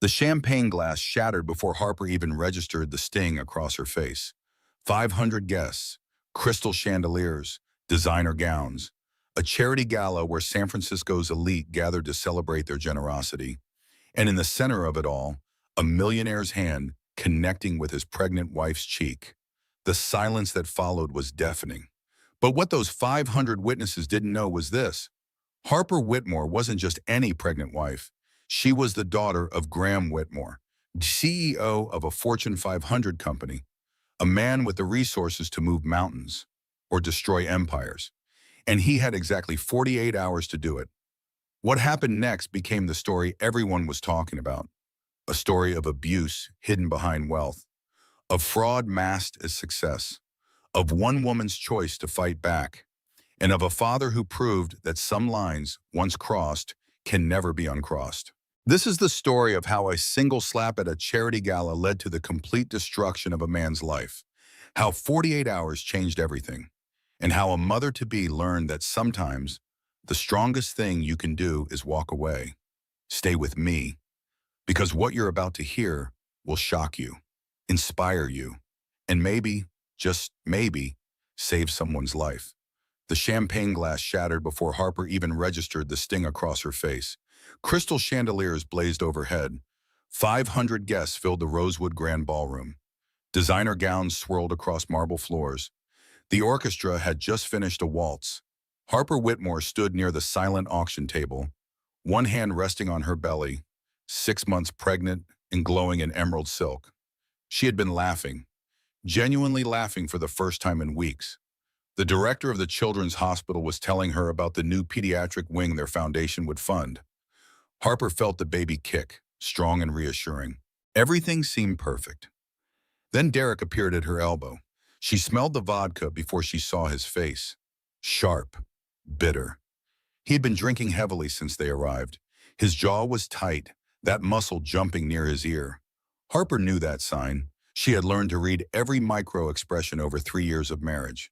The champagne glass shattered before Harper even registered the sting across her face. 500 guests, crystal chandeliers, designer gowns, a charity gala where San Francisco's elite gathered to celebrate their generosity. And in the center of it all, a millionaire's hand connecting with his pregnant wife's cheek. The silence that followed was deafening. But what those 500 witnesses didn't know was this. Harper Whitmore wasn't just any pregnant wife. She was the daughter of Graham Whitmore, CEO of a Fortune 500 company, a man with the resources to move mountains or destroy empires. And he had exactly 48 hours to do it. What happened next became the story everyone was talking about, a story of abuse hidden behind wealth, of fraud masked as success, of one woman's choice to fight back, and of a father who proved that some lines, once crossed, can never be uncrossed. This is the story of how a single slap at a charity gala led to the complete destruction of a man's life, how 48 hours changed everything, and how a mother-to-be learned that sometimes the strongest thing you can do is walk away. Stay with me, because what you're about to hear will shock you, inspire you, and maybe, just maybe, save someone's life. The champagne glass shattered before Harper even registered the sting across her face. Crystal chandeliers blazed overhead. 500 guests filled the Rosewood Grand Ballroom. Designer gowns swirled across marble floors. The orchestra had just finished a waltz. Harper Whitmore stood near the silent auction table, one hand resting on her belly, 6 months pregnant and glowing in emerald silk. She had been laughing, genuinely laughing for the first time in weeks. The director of the children's hospital was telling her about the new pediatric wing their foundation would fund. Harper felt the baby kick, strong and reassuring. Everything seemed perfect. Then Derek appeared at her elbow. She smelled the vodka before she saw his face. Sharp, bitter. He had been drinking heavily since they arrived. His jaw was tight, that muscle jumping near his ear. Harper knew that sign. She had learned to read every micro-expression over 3 years of marriage.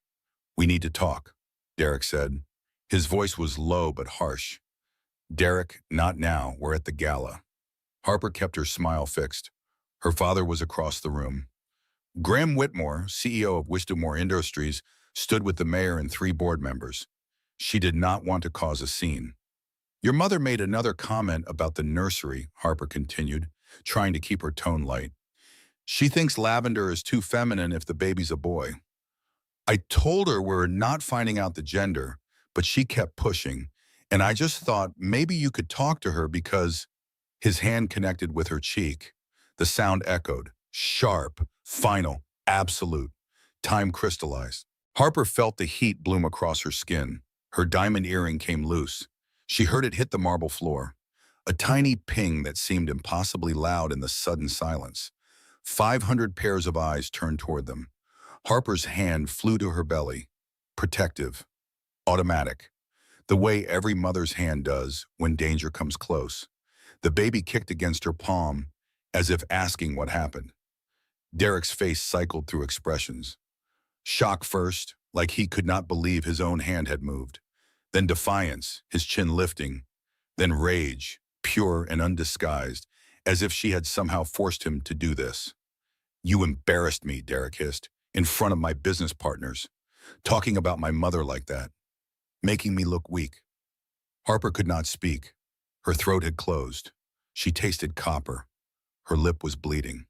"We need to talk," Derek said. His voice was low but harsh. "Derek, not now. We're at the gala." Harper kept her smile fixed. Her father was across the room. Graham Whitmore, CEO of Wisdomore Industries, stood with the mayor and 3 board members. She did not want to cause a scene. "Your mother made another comment about the nursery," Harper continued, trying to keep her tone light. "She thinks lavender is too feminine if the baby's a boy. I told her we're not finding out the gender, but she kept pushing, and I just thought maybe you could talk to her because..." His hand connected with her cheek. The sound echoed, sharp, final, absolute. Time crystallized. Harper felt the heat bloom across her skin. Her diamond earring came loose. She heard it hit the marble floor. A tiny ping that seemed impossibly loud in the sudden silence. 500 pairs of eyes turned toward them. Harper's hand flew to her belly. Protective. Automatic. The way every mother's hand does when danger comes close. The baby kicked against her palm, as if asking what happened. Derek's face cycled through expressions. Shock first, like he could not believe his own hand had moved. Then defiance, his chin lifting. Then rage, pure and undisguised, as if she had somehow forced him to do this. "You embarrassed me," Derek hissed, "in front of my business partners. Talking about my mother like that. Making me look weak." Harper could not speak. Her throat had closed. She tasted copper. Her lip was bleeding.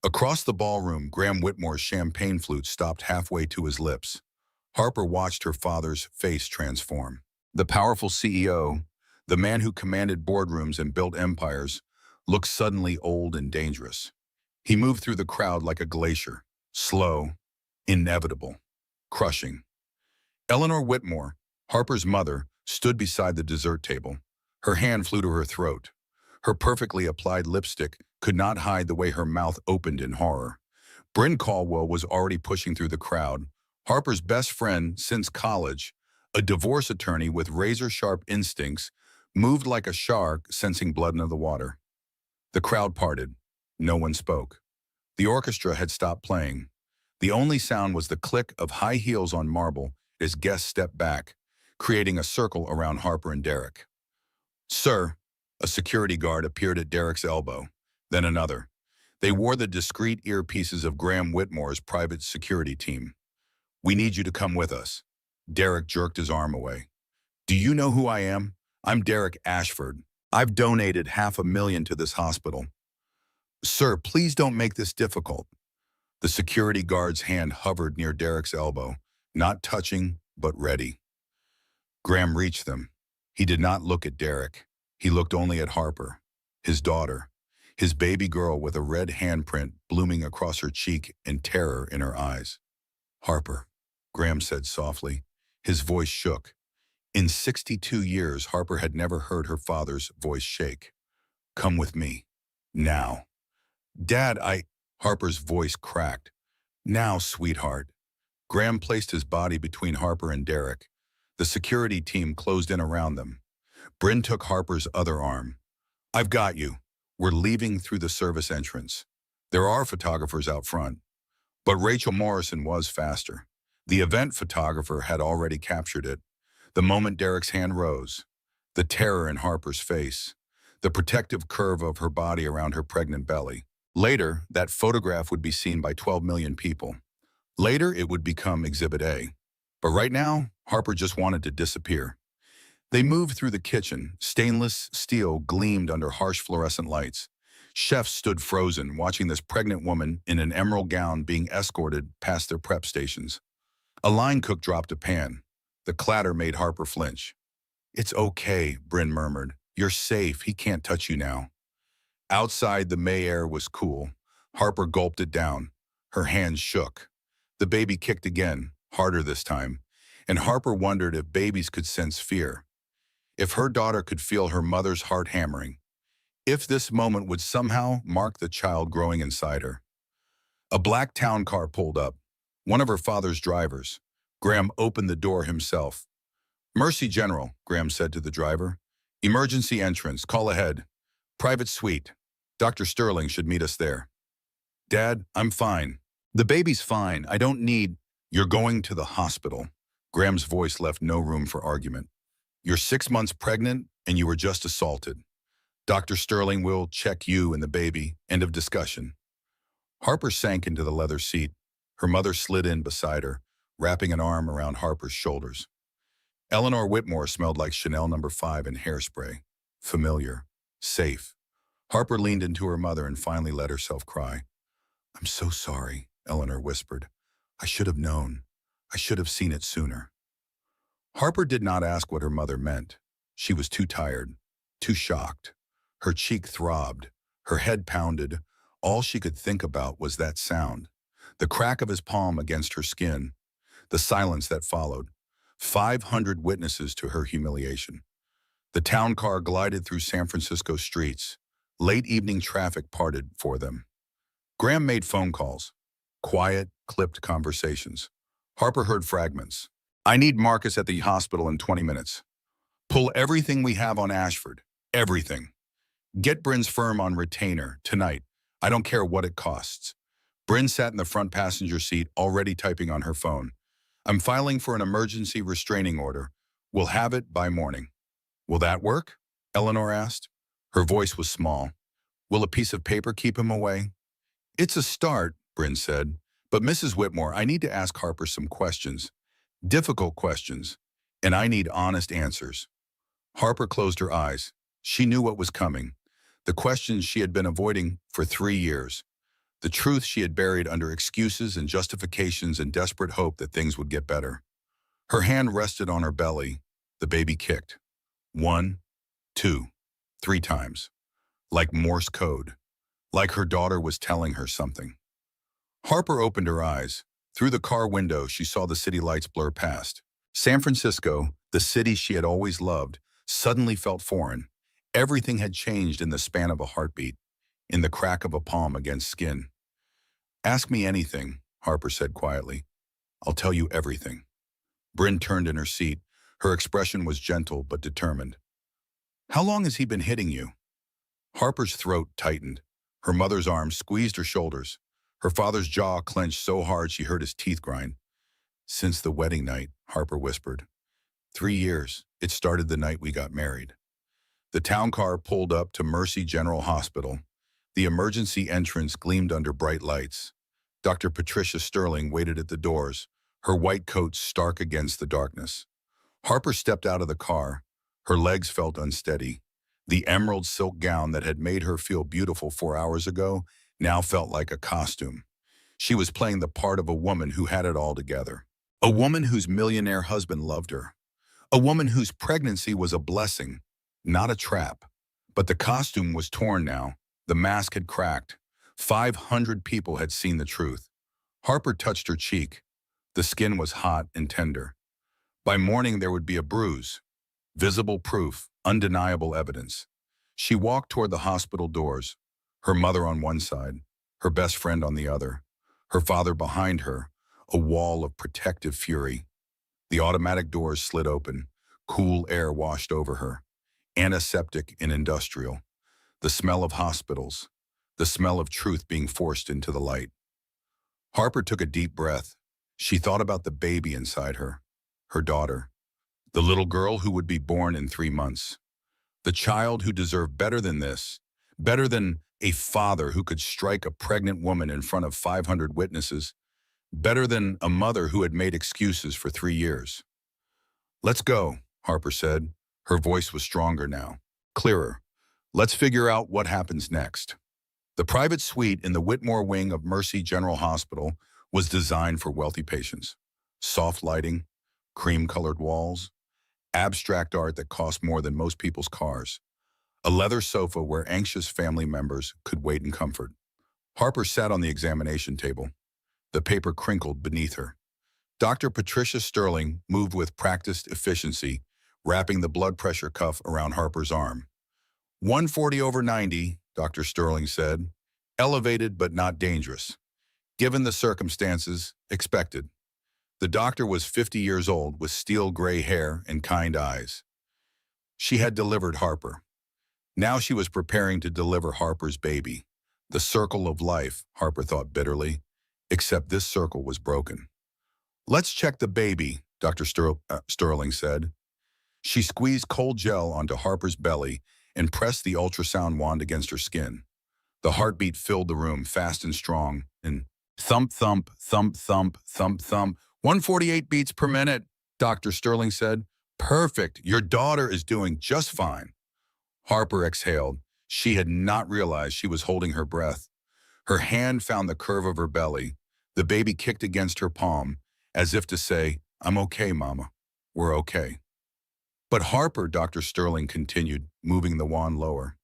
Across the ballroom, Graham Whitmore's champagne flute stopped halfway to his lips. Harper watched her father's face transform. The powerful CEO, the man who commanded boardrooms and built empires, looked suddenly old and dangerous. He moved through the crowd like a glacier, slow, inevitable, crushing. Eleanor Whitmore, Harper's mother, stood beside the dessert table. Her hand flew to her throat. Her perfectly applied lipstick could not hide the way her mouth opened in horror. Bryn Caldwell was already pushing through the crowd. Harper's best friend since college, a divorce attorney with razor-sharp instincts, moved like a shark sensing blood in the water. The crowd parted. No one spoke. The orchestra had stopped playing. The only sound was the click of high heels on marble as guests stepped back, creating a circle around Harper and Derek. "Sir," a security guard appeared at Derek's elbow. then another. They wore the discreet earpieces of Graham Whitmore's private security team. "We need you to come with us." Derek jerked his arm away. "Do you know who I am? I'm Derek Ashford. I've donated $500,000 to this hospital." "Sir, please don't make this difficult." The security guard's hand hovered near Derek's elbow, not touching, but ready. Graham reached them. He did not look at Derek. He looked only at Harper, his daughter, his baby girl with a red handprint blooming across her cheek and terror in her eyes. "Harper," Graham said softly. His voice shook. In 62 years, Harper had never heard her father's voice shake. "Come with me. Now." "Dad, Harper's voice cracked. "Now, sweetheart." Graham placed his body between Harper and Derek. The security team closed in around them. Bryn took Harper's other arm. "I've got you. We're leaving through the service entrance. There are photographers out front." But Rachel Morrison was faster. The event photographer had already captured it. The moment Derek's hand rose, the terror in Harper's face, the protective curve of her body around her pregnant belly. Later, that photograph would be seen by 12 million people. Later, it would become Exhibit A. But right now, Harper just wanted to disappear. They moved through the kitchen. Stainless steel gleamed under harsh fluorescent lights. Chefs stood frozen, watching this pregnant woman in an emerald gown being escorted past their prep stations. A line cook dropped a pan. The clatter made Harper flinch. "It's okay," Bryn murmured. "You're safe. He can't touch you now." Outside, the May air was cool. Harper gulped it down. Her hands shook. The baby kicked again, harder this time, and Harper wondered if babies could sense fear. If her daughter could feel her mother's heart hammering. If this moment would somehow mark the child growing inside her. A black town car pulled up. One of her father's drivers. Graham opened the door himself. "Mercy General," Graham said to the driver. "Emergency entrance. Call ahead. Private suite. Dr. Sterling should meet us there." "Dad, I'm fine." "The baby's fine. I don't need—" "You're going to the hospital." Graham's voice left no room for argument. "You're 6 months pregnant, and you were just assaulted. Dr. Sterling will check you and the baby. End of discussion." Harper sank into the leather seat. Her mother slid in beside her, wrapping an arm around Harper's shoulders. Eleanor Whitmore smelled like Chanel No. 5 and hairspray. Familiar. Safe. Harper leaned into her mother and finally let herself cry. "I'm so sorry," Eleanor whispered. "I should have known. I should have seen it sooner." Harper did not ask what her mother meant. She was too tired, too shocked. Her cheek throbbed. Her head pounded. All she could think about was that sound. The crack of his palm against her skin. The silence that followed. 500 witnesses to her humiliation. The town car glided through San Francisco streets. Late evening traffic parted for them. Graham made phone calls. Quiet, clipped conversations. Harper heard fragments. "I need Marcus at the hospital in 20 minutes. Pull everything we have on Ashford. Everything. Get Bryn's firm on retainer, tonight. I don't care what it costs." Bryn sat in the front passenger seat, already typing on her phone. "I'm filing for an emergency restraining order. We'll have it by morning." "Will that work?" Eleanor asked. Her voice was small. "Will a piece of paper keep him away?" "It's a start," Bryn said. "But Mrs. Whitmore, I need to ask Harper some questions. Difficult questions. And I need honest answers." Harper closed her eyes. She knew what was coming. The questions she had been avoiding for 3 years. The truth she had buried under excuses and justifications and desperate hope that things would get better. Her hand rested on her belly. The baby kicked. 1, 2, 3 times. Like Morse code. Like her daughter was telling her something. Harper opened her eyes. Through the car window, she saw the city lights blur past. San Francisco, the city she had always loved, suddenly felt foreign. Everything had changed in the span of a heartbeat, in the crack of a palm against skin. "Ask me anything," Harper said quietly. "I'll tell you everything." Bryn turned in her seat. Her expression was gentle but determined. "How long has he been hitting you?" Harper's throat tightened. Her mother's arms squeezed her shoulders. Her father's jaw clenched so hard she heard his teeth grind. "Since the wedding night," Harper whispered. 3 years. It started the night we got married." The town car pulled up to Mercy General Hospital. The emergency entrance gleamed under bright lights. Dr. Patricia Sterling waited at the doors, her white coat stark against the darkness. Harper stepped out of the car. Her legs felt unsteady. The emerald silk gown that had made her feel beautiful 4 hours ago now felt like a costume. She was playing the part of a woman who had it all together. A woman whose millionaire husband loved her. A woman whose pregnancy was a blessing, not a trap. But the costume was torn now. The mask had cracked. 500 people had seen the truth. Harper touched her cheek. The skin was hot and tender. By morning there would be a bruise. Visible proof, undeniable evidence. She walked toward the hospital doors, her mother on one side, her best friend on the other, her father behind her, a wall of protective fury. The automatic doors slid open. Cool air washed over her. Antiseptic and industrial. The smell of hospitals. The smell of truth being forced into the light. Harper took a deep breath. She thought about the baby inside her, her daughter, the little girl who would be born in 3 months. The child who deserved better than this, better than a father who could strike a pregnant woman in front of 500 witnesses, better than a mother who had made excuses for 3 years. "Let's go," Harper said. Her voice was stronger now, clearer. "Let's figure out what happens next." The private suite in the Whitmore wing of Mercy General Hospital was designed for wealthy patients. Soft lighting, cream-colored walls, abstract art that cost more than most people's cars. A leather sofa where anxious family members could wait in comfort. Harper sat on the examination table. The paper crinkled beneath her. Dr. Patricia Sterling moved with practiced efficiency, wrapping the blood pressure cuff around Harper's arm. 140/90, Dr. Sterling said. Elevated but not dangerous. Given the circumstances, expected. The doctor was 50 years old with steel gray hair and kind eyes. She had delivered Harper. Now she was preparing to deliver Harper's baby. The circle of life, Harper thought bitterly, except this circle was broken. "Let's check the baby," Dr. Sterling said. She squeezed cold gel onto Harper's belly and pressed the ultrasound wand against her skin. The heartbeat filled the room, fast and strong, and thump, thump, thump, thump, thump, thump. 148 beats per minute, Dr. Sterling said. "Perfect. Your daughter is doing just fine." Harper exhaled. She had not realized she was holding her breath. Her hand found the curve of her belly. The baby kicked against her palm, as if to say, "I'm okay, Mama. We're okay." "But Harper," Dr. Sterling continued, moving the wand lower.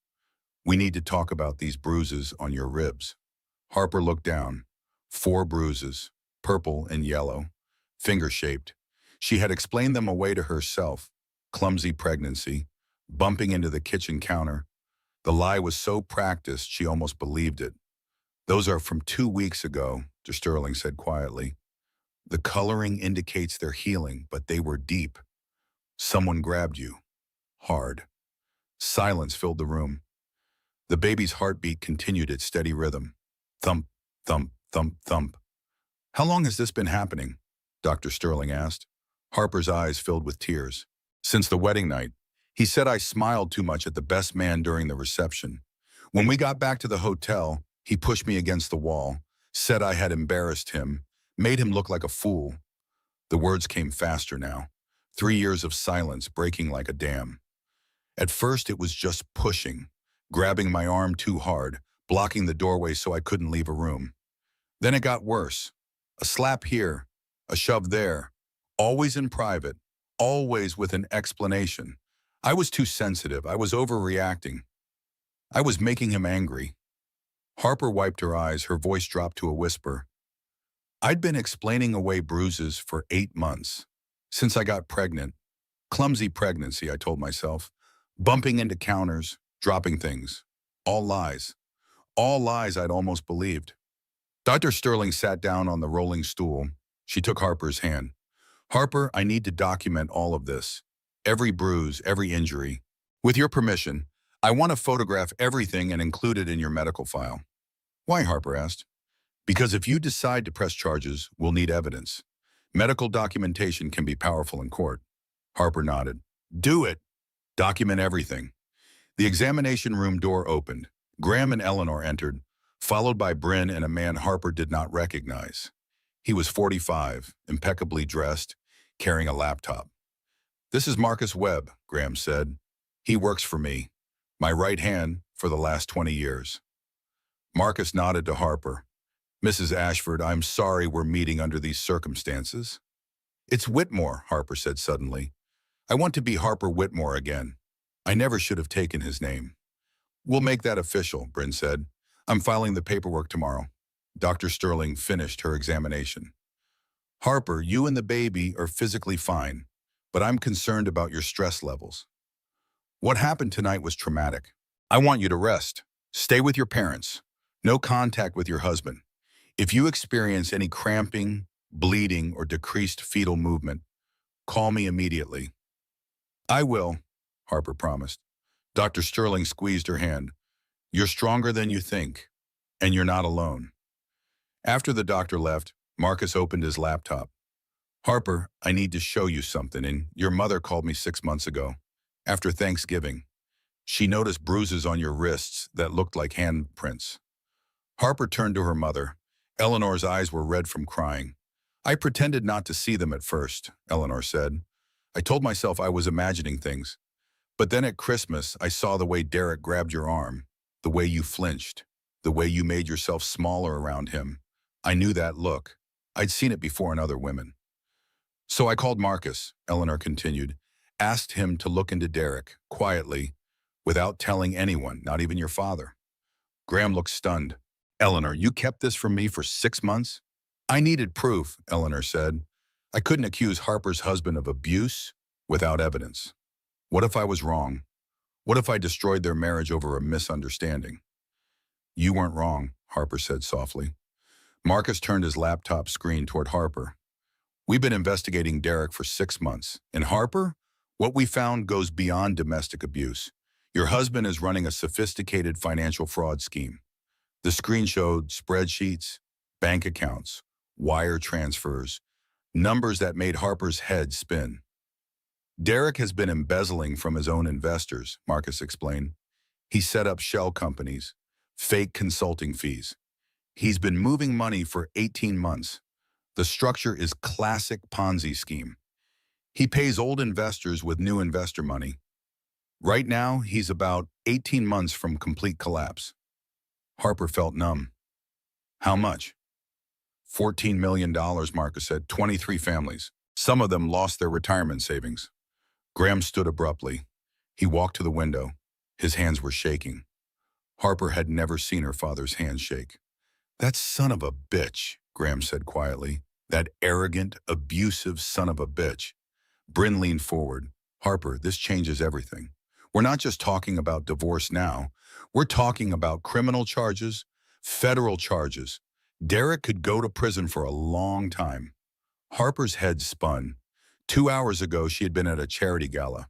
"We need to talk about these bruises on your ribs." Harper looked down. 4 bruises, purple and yellow, finger-shaped. She had explained them away to herself. Clumsy pregnancy, bumping into the kitchen counter. The lie was so practiced she almost believed it. "Those are from 2 weeks ago," Dr. Sterling said quietly. "The coloring indicates they're healing, but they were deep. Someone grabbed you. Hard." Silence filled the room. The baby's heartbeat continued its steady rhythm. Thump, thump, thump, thump. "How long has this been happening?" Dr. Sterling asked. Harper's eyes filled with tears. "Since the wedding night. He said I smiled too much at the best man during the reception. When we got back to the hotel, he pushed me against the wall, said I had embarrassed him, made him look like a fool." The words came faster now. 3 years of silence breaking like a dam. "At first it was just pushing, grabbing my arm too hard, blocking the doorway so I couldn't leave a room. Then it got worse. A slap here, a shove there, always in private, always with an explanation. I was too sensitive. I was overreacting. I was making him angry." Harper wiped her eyes. Her voice dropped to a whisper. "I'd been explaining away bruises for 8 months. Since I got pregnant. Clumsy pregnancy, I told myself. Bumping into counters, dropping things. All lies. All lies I'd almost believed." Dr. Sterling sat down on the rolling stool. She took Harper's hand. "Harper, I need to document all of this. Every bruise, every injury. With your permission, I want to photograph everything and include it in your medical file." "Why?" Harper asked. "Because if you decide to press charges, we'll need evidence. Medical documentation can be powerful in court." Harper nodded. "Do it. Document everything." The examination room door opened. Graham and Eleanor entered, followed by Bryn and a man Harper did not recognize. He was 45, impeccably dressed, carrying a laptop. "This is Marcus Webb," Graham said. "He works for me, my right hand for the last 20 years. Marcus nodded to Harper. "Mrs. Ashford, I'm sorry we're meeting under these circumstances." "It's Whitmore," Harper said suddenly. "I want to be Harper Whitmore again. I never should have taken his name." "We'll make that official," Bryn said. "I'm filing the paperwork tomorrow." Dr. Sterling finished her examination. "Harper, you and the baby are physically fine, but I'm concerned about your stress levels. What happened tonight was traumatic. I want you to rest. Stay with your parents. No contact with your husband. If you experience any cramping, bleeding, or decreased fetal movement, call me immediately." "I will," Harper promised. Dr. Sterling squeezed her hand. "You're stronger than you think, and you're not alone." After the doctor left, Marcus opened his laptop. "Harper, I need to show you something, and your mother called me 6 months ago, after Thanksgiving. She noticed bruises on your wrists that looked like handprints." Harper turned to her mother. Eleanor's eyes were red from crying. "I pretended not to see them at first," Eleanor said. "I told myself I was imagining things. But then at Christmas, I saw the way Derek grabbed your arm, the way you flinched, the way you made yourself smaller around him. I knew that look. I'd seen it before in other women. So I called Marcus," Eleanor continued, "asked him to look into Derek, quietly, without telling anyone, not even your father." Graham looked stunned. "Eleanor, you kept this from me for 6 months?" "I needed proof," Eleanor said. "I couldn't accuse Harper's husband of abuse without evidence. What if I was wrong? What if I destroyed their marriage over a misunderstanding?" "You weren't wrong," Harper said softly. Marcus turned his laptop screen toward Harper. "We've been investigating Derek for 6 months. And Harper, what we found goes beyond domestic abuse. Your husband is running a sophisticated financial fraud scheme." The screen showed spreadsheets, bank accounts, wire transfers, numbers that made Harper's head spin. "Derek has been embezzling from his own investors," Marcus explained. "He set up shell companies, fake consulting fees. He's been moving money for 18 months. The structure is classic Ponzi scheme. He pays old investors with new investor money. Right now, he's about 18 months from complete collapse." Harper felt numb. "How much?" $14 million, Marcus said. 23 families. Some of them lost their retirement savings. Graham stood abruptly. He walked to the window. His hands were shaking. Harper had never seen her father's hands shake. "That son of a bitch," Graham said quietly. "That arrogant, abusive son of a bitch." Bryn leaned forward. "Harper, this changes everything. We're not just talking about divorce now. We're talking about criminal charges, federal charges. Derek could go to prison for a long time." Harper's head spun. 2 hours ago, she had been at a charity gala,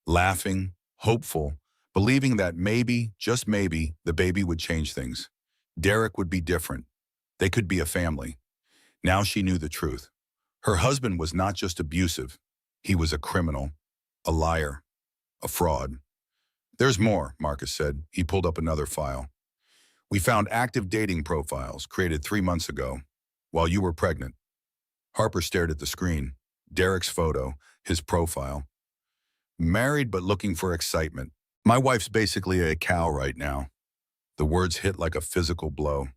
laughing, hopeful, believing that maybe, just maybe, the baby would change things. Derek would be different. They could be a family. Now she knew the truth. Her husband was not just abusive. He was a criminal, a liar, a fraud. "There's more," Marcus said. He pulled up another file. "We found active dating profiles created 3 months ago, while you were pregnant." Harper stared at the screen. Derek's photo, his profile. "Married but looking for excitement. My wife's basically a cow right now." The words hit like a physical blow.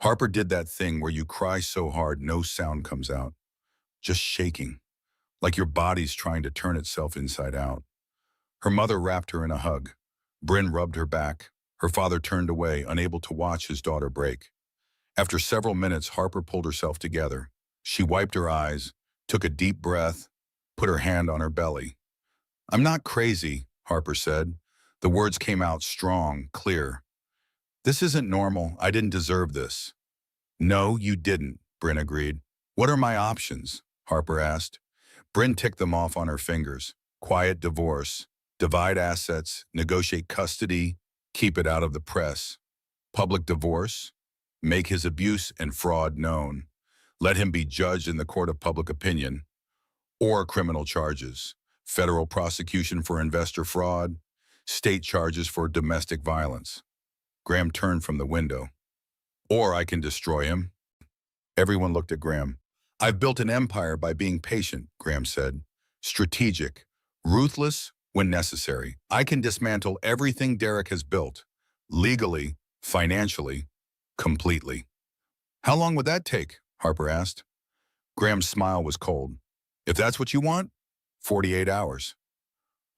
Harper did that thing where you cry so hard no sound comes out. Just shaking, like your body's trying to turn itself inside out. Her mother wrapped her in a hug. Bryn rubbed her back. Her father turned away, unable to watch his daughter break. After several minutes, Harper pulled herself together. She wiped her eyes, took a deep breath, put her hand on her belly. "I'm not crazy," Harper said. The words came out strong, clear. "This isn't normal. I didn't deserve this." "No, you didn't," Bryn agreed. "What are my options?" Harper asked. Bryn ticked them off on her fingers. Quiet divorce, divide assets, negotiate custody, keep it out of the press. Public divorce, make his abuse and fraud known. Let him be judged in the court of public opinion. Or criminal charges, federal prosecution for investor fraud, state charges for domestic violence. Graham turned from the window. Or I can destroy him. Everyone looked at Graham. I've built an empire by being patient, Graham said. Strategic. Ruthless when necessary. I can dismantle everything Derek has built. Legally, financially, completely. How long would that take? Harper asked. Graham's smile was cold. If that's what you want, 48 hours.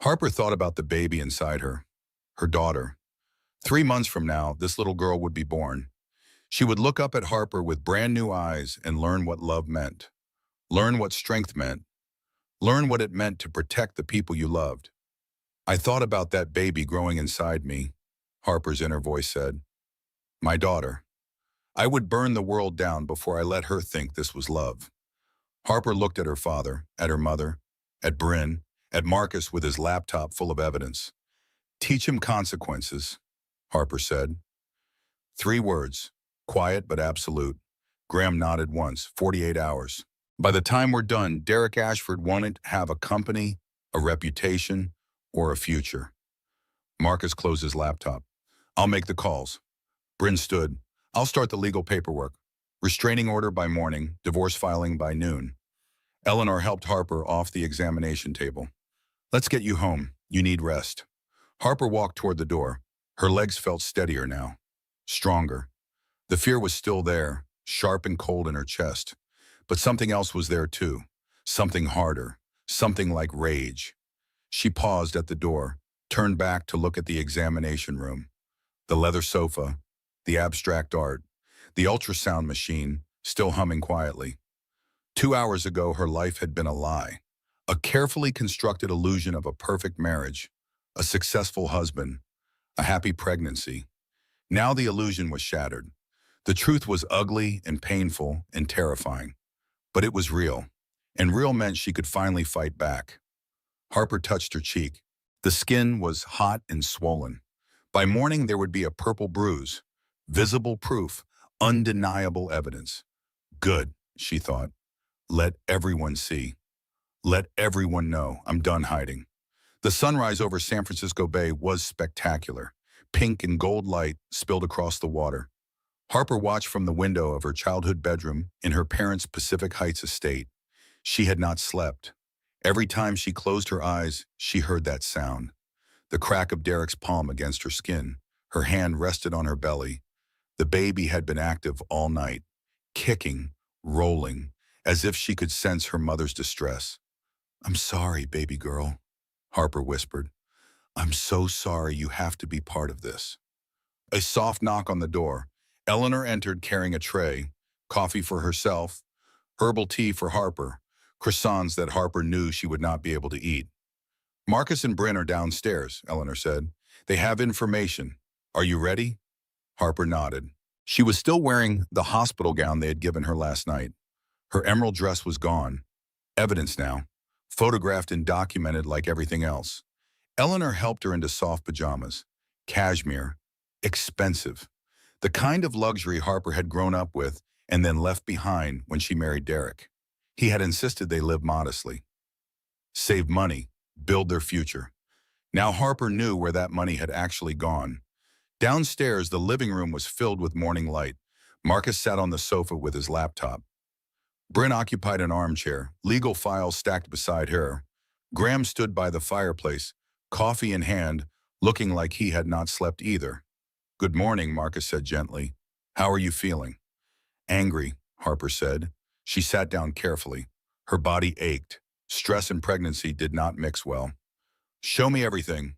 Harper thought about the baby inside her, her daughter. 3 months from now, this little girl would be born. She would look up at Harper with brand new eyes and learn what love meant. Learn what strength meant. Learn what it meant to protect the people you loved. I thought about that baby growing inside me, Harper's inner voice said. My daughter. I would burn the world down before I let her think this was love. Harper looked at her father, at her mother, at Bryn, at Marcus with his laptop full of evidence. Teach him consequences, Harper said. 3 words, quiet but absolute. Graham nodded once, 48 hours. By the time we're done, Derek Ashford wanted to have a company, a reputation, or a future. Marcus closed his laptop. I'll make the calls. Bryn stood. I'll start the legal paperwork. Restraining order by morning, divorce filing by noon. Eleanor helped Harper off the examination table. Let's get you home. You need rest. Harper walked toward the door. Her legs felt steadier now. Stronger. The fear was still there, sharp and cold in her chest. But something else was there too. Something harder. Something like rage. She paused at the door, turned back to look at the examination room. The leather sofa, the abstract art, the ultrasound machine, still humming quietly. 2 hours ago, her life had been a lie. A carefully constructed illusion of a perfect marriage, a successful husband, a happy pregnancy. Now the illusion was shattered. The truth was ugly and painful and terrifying. But it was real, and real meant she could finally fight back. Harper touched her cheek. The skin was hot and swollen. By morning, there would be a purple bruise, visible proof, undeniable evidence. Good, she thought. Let everyone see. Let everyone know I'm done hiding. The sunrise over San Francisco Bay was spectacular. Pink and gold light spilled across the water. Harper watched from the window of her childhood bedroom in her parents' Pacific Heights estate. She had not slept. Every time she closed her eyes, she heard that sound. The crack of Derek's palm against her skin. Her hand rested on her belly. The baby had been active all night, kicking, rolling, as if she could sense her mother's distress. I'm sorry, baby girl, Harper whispered. I'm so sorry you have to be part of this. A soft knock on the door. Eleanor entered carrying a tray, coffee for herself, herbal tea for Harper, croissants that Harper knew she would not be able to eat. Marcus and Bryn are downstairs, Eleanor said. They have information. Are you ready? Harper nodded. She was still wearing the hospital gown they had given her last night. Her emerald dress was gone. Evidence now, photographed and documented like everything else. Eleanor helped her into soft pajamas. Cashmere. Expensive. The kind of luxury Harper had grown up with and then left behind when she married Derek. He had insisted they live modestly. Save money, build their future. Now Harper knew where that money had actually gone. Downstairs, the living room was filled with morning light. Marcus sat on the sofa with his laptop. Bryn occupied an armchair, legal files stacked beside her. Graham stood by the fireplace, coffee in hand, looking like he had not slept either. Good morning, Marcus said gently. How are you feeling? Angry, Harper said. She sat down carefully. Her body ached. Stress and pregnancy did not mix well. Show me everything.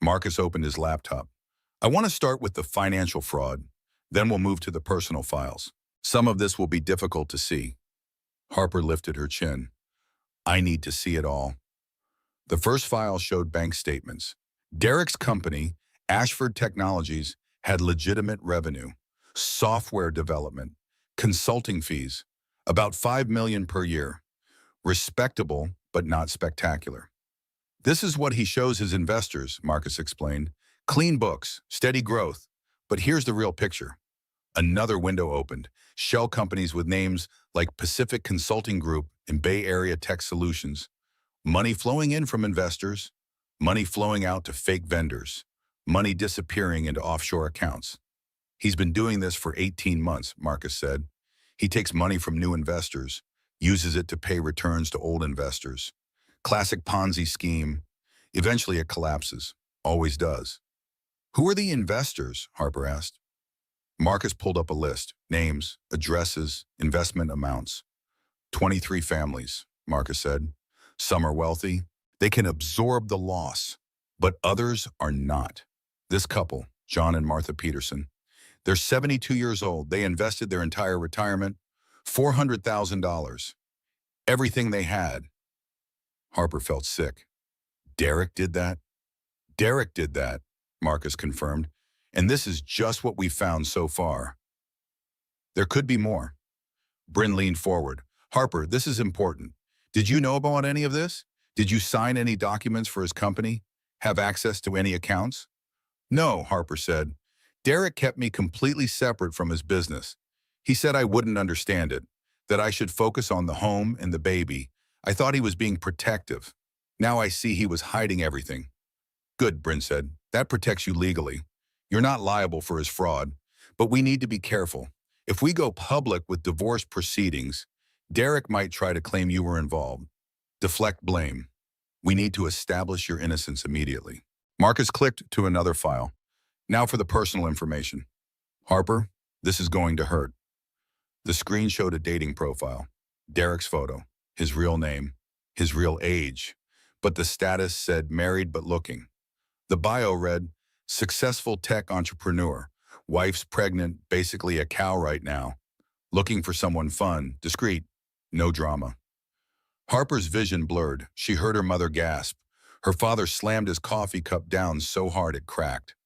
Marcus opened his laptop. I want to start with the financial fraud. Then we'll move to the personal files. Some of this will be difficult to see. Harper lifted her chin. I need to see it all. The first file showed bank statements. Derek's company, Ashford Technologies, had legitimate revenue, software development, consulting fees, about $5 million per year. Respectable, but not spectacular. This is what he shows his investors, Marcus explained. Clean books, steady growth. But here's the real picture. Another window opened. Shell companies with names like Pacific Consulting Group and Bay Area Tech Solutions. Money flowing in from investors. Money flowing out to fake vendors. money disappearing into offshore accounts. He's been doing this for 18 months, Marcus said. He takes money from new investors, uses it to pay returns to old investors. Classic Ponzi scheme. Eventually it collapses. Always does. Who are the investors? Harper asked. Marcus pulled up a list. Names, addresses, investment amounts. 23 families, Marcus said. Some are wealthy. They can absorb the loss, but others are not. This couple, John and Martha Peterson, they're 72 years old. They invested their entire retirement, $400,000. Everything they had. Harper felt sick. Derek did that? Derek did that, Marcus confirmed. And this is just what we've found so far. There could be more. Bryn leaned forward. Harper, this is important. Did you know about any of this? Did you sign any documents for his company? Have access to any accounts? No, Harper said. Derek kept me completely separate from his business. He said I wouldn't understand it, that I should focus on the home and the baby. I thought he was being protective. Now I see he was hiding everything. Good, Bryn said. That protects you legally. You're not liable for his fraud, but we need to be careful. If we go public with divorce proceedings, Derek might try to claim you were involved. Deflect blame. We need to establish your innocence immediately. Marcus clicked to another file. Now for the personal information. Harper, this is going to hurt. The screen showed a dating profile. Derek's photo, his real name, his real age, but the status said married but looking. The bio read, successful tech entrepreneur, wife's pregnant, basically a cow right now, looking for someone fun, discreet, no drama. Harper's vision blurred. She heard her mother gasp. Her father slammed his coffee cup down so hard it cracked.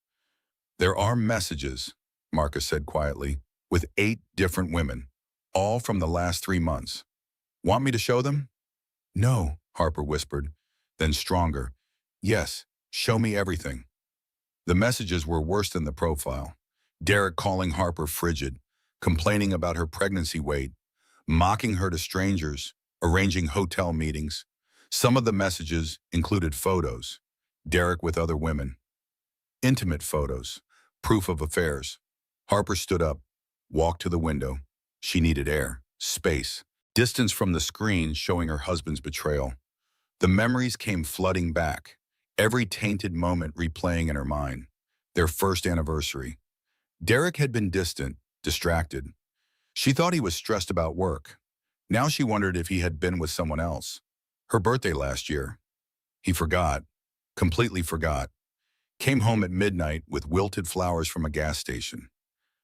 There are messages, Marcus said quietly, with 8 different women, all from the last 3 months. Want me to show them? No, Harper whispered, then stronger. Yes, show me everything. The messages were worse than the profile. Derek calling Harper frigid, complaining about her pregnancy weight, mocking her to strangers, arranging hotel meetings. Some of the messages included photos, Derek with other women. Intimate photos, proof of affairs. Harper stood up, walked to the window. She needed air, space, distance from the screen showing her husband's betrayal. The memories came flooding back, every tainted moment replaying in her mind. Their first anniversary. Derek had been distant, distracted. She thought he was stressed about work. Now she wondered if he had been with someone else. Her birthday last year. He forgot, completely forgot. Came home at midnight with wilted flowers from a gas station.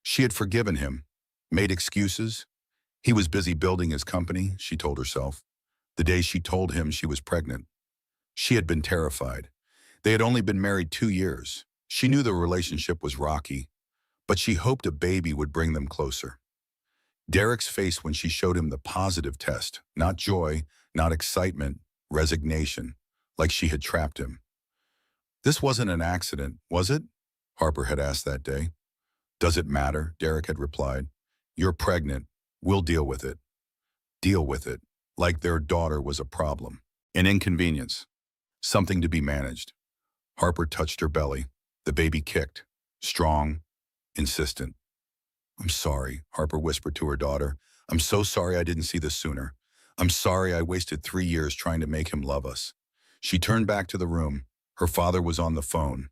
She had forgiven him, made excuses. He was busy building his company, she told herself. The day she told him she was pregnant. She had been terrified. They had only been married 2 years. She knew the relationship was rocky, but she hoped a baby would bring them closer. Derek's face when she showed him the positive test, not joy, not excitement, resignation, like she had trapped him. This wasn't an accident, was it? Harper had asked that day. Does it matter? Derek had replied. You're pregnant. We'll deal with it. Deal with it, like their daughter was a problem, an inconvenience, something to be managed. Harper touched her belly. The baby kicked, strong, insistent. I'm sorry, Harper whispered to her daughter. I'm so sorry I didn't see this sooner. I'm sorry I wasted 3 years trying to make him love us. She turned back to the room. Her father was on the phone,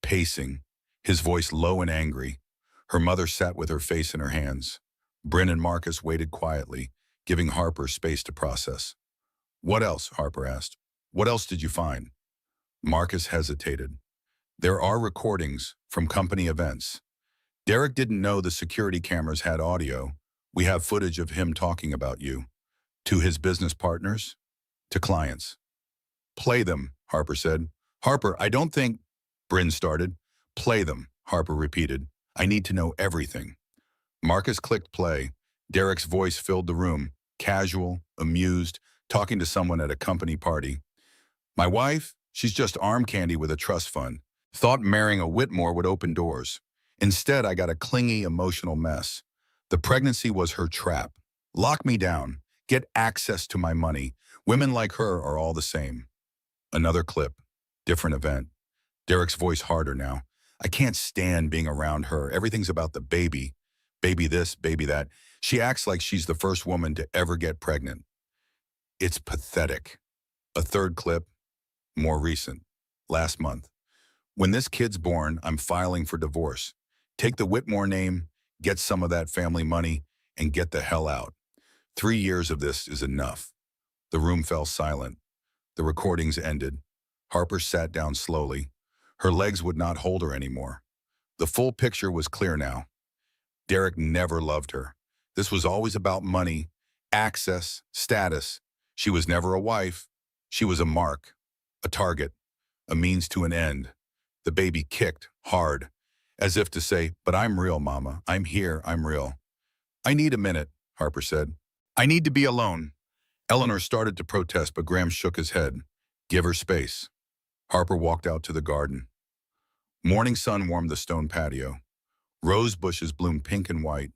pacing, his voice low and angry. Her mother sat with her face in her hands. Bryn and Marcus waited quietly, giving Harper space to process. What else? Harper asked. What else did you find? Marcus hesitated. There are recordings from company events. Derek didn't know the security cameras had audio. We have footage of him talking about you. To his business partners, to clients. Play them, Harper said. Harper, I don't think... Bryn started. Play them, Harper repeated. I need to know everything. Marcus clicked play. Derek's voice filled the room, casual, amused, talking to someone at a company party. My wife, she's just arm candy with a trust fund. Thought marrying a Whitmore would open doors. Instead, I got a clingy, emotional mess. The pregnancy was her trap. Lock me down. Get access to my money. Women like her are all the same. Another clip. Different event. Derek's voice harder now. I can't stand being around her. Everything's about the baby. Baby this, baby that. She acts like she's the first woman to ever get pregnant. It's pathetic. A third clip, more recent, last month. When this kid's born, I'm filing for divorce. Take the Whitmore name, get some of that family money, and get the hell out. 3 years of this is enough. The room fell silent. The recordings ended. Harper sat down slowly. Her legs would not hold her anymore. The full picture was clear now. Derek never loved her. This was always about money, access, status. She was never a wife. She was a mark, a target, a means to an end. The baby kicked hard, as if to say, but I'm real, Mama. I'm here. I'm real. I need a minute, Harper said. I need to be alone. Eleanor started to protest, but Graham shook his head. Give her space. Harper walked out to the garden. Morning sun warmed the stone patio. Rose bushes bloomed pink and white.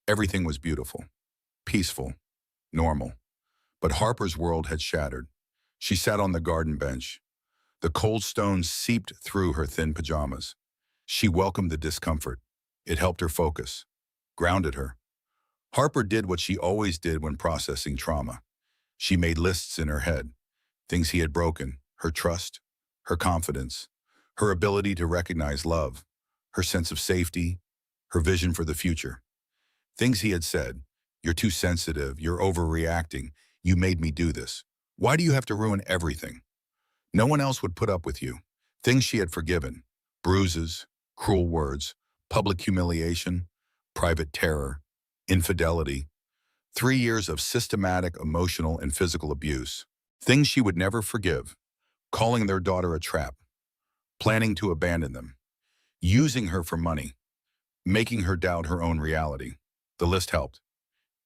Everything was beautiful, peaceful, normal. But Harper's world had shattered. She sat on the garden bench. The cold stones seeped through her thin pajamas. She welcomed the discomfort. It helped her focus, grounded her. Harper did what she always did when processing trauma. She made lists in her head. Things he had broken, her trust, her confidence, her ability to recognize love, her sense of safety, her vision for the future. Things he had said, you're too sensitive, you're overreacting, you made me do this. Why do you have to ruin everything? No one else would put up with you. Things she had forgiven, bruises, cruel words, public humiliation, private terror, infidelity. 3 years of systematic emotional and physical abuse. Things she would never forgive. Calling their daughter a trap. Planning to abandon them. Using her for money. Making her doubt her own reality. The list helped.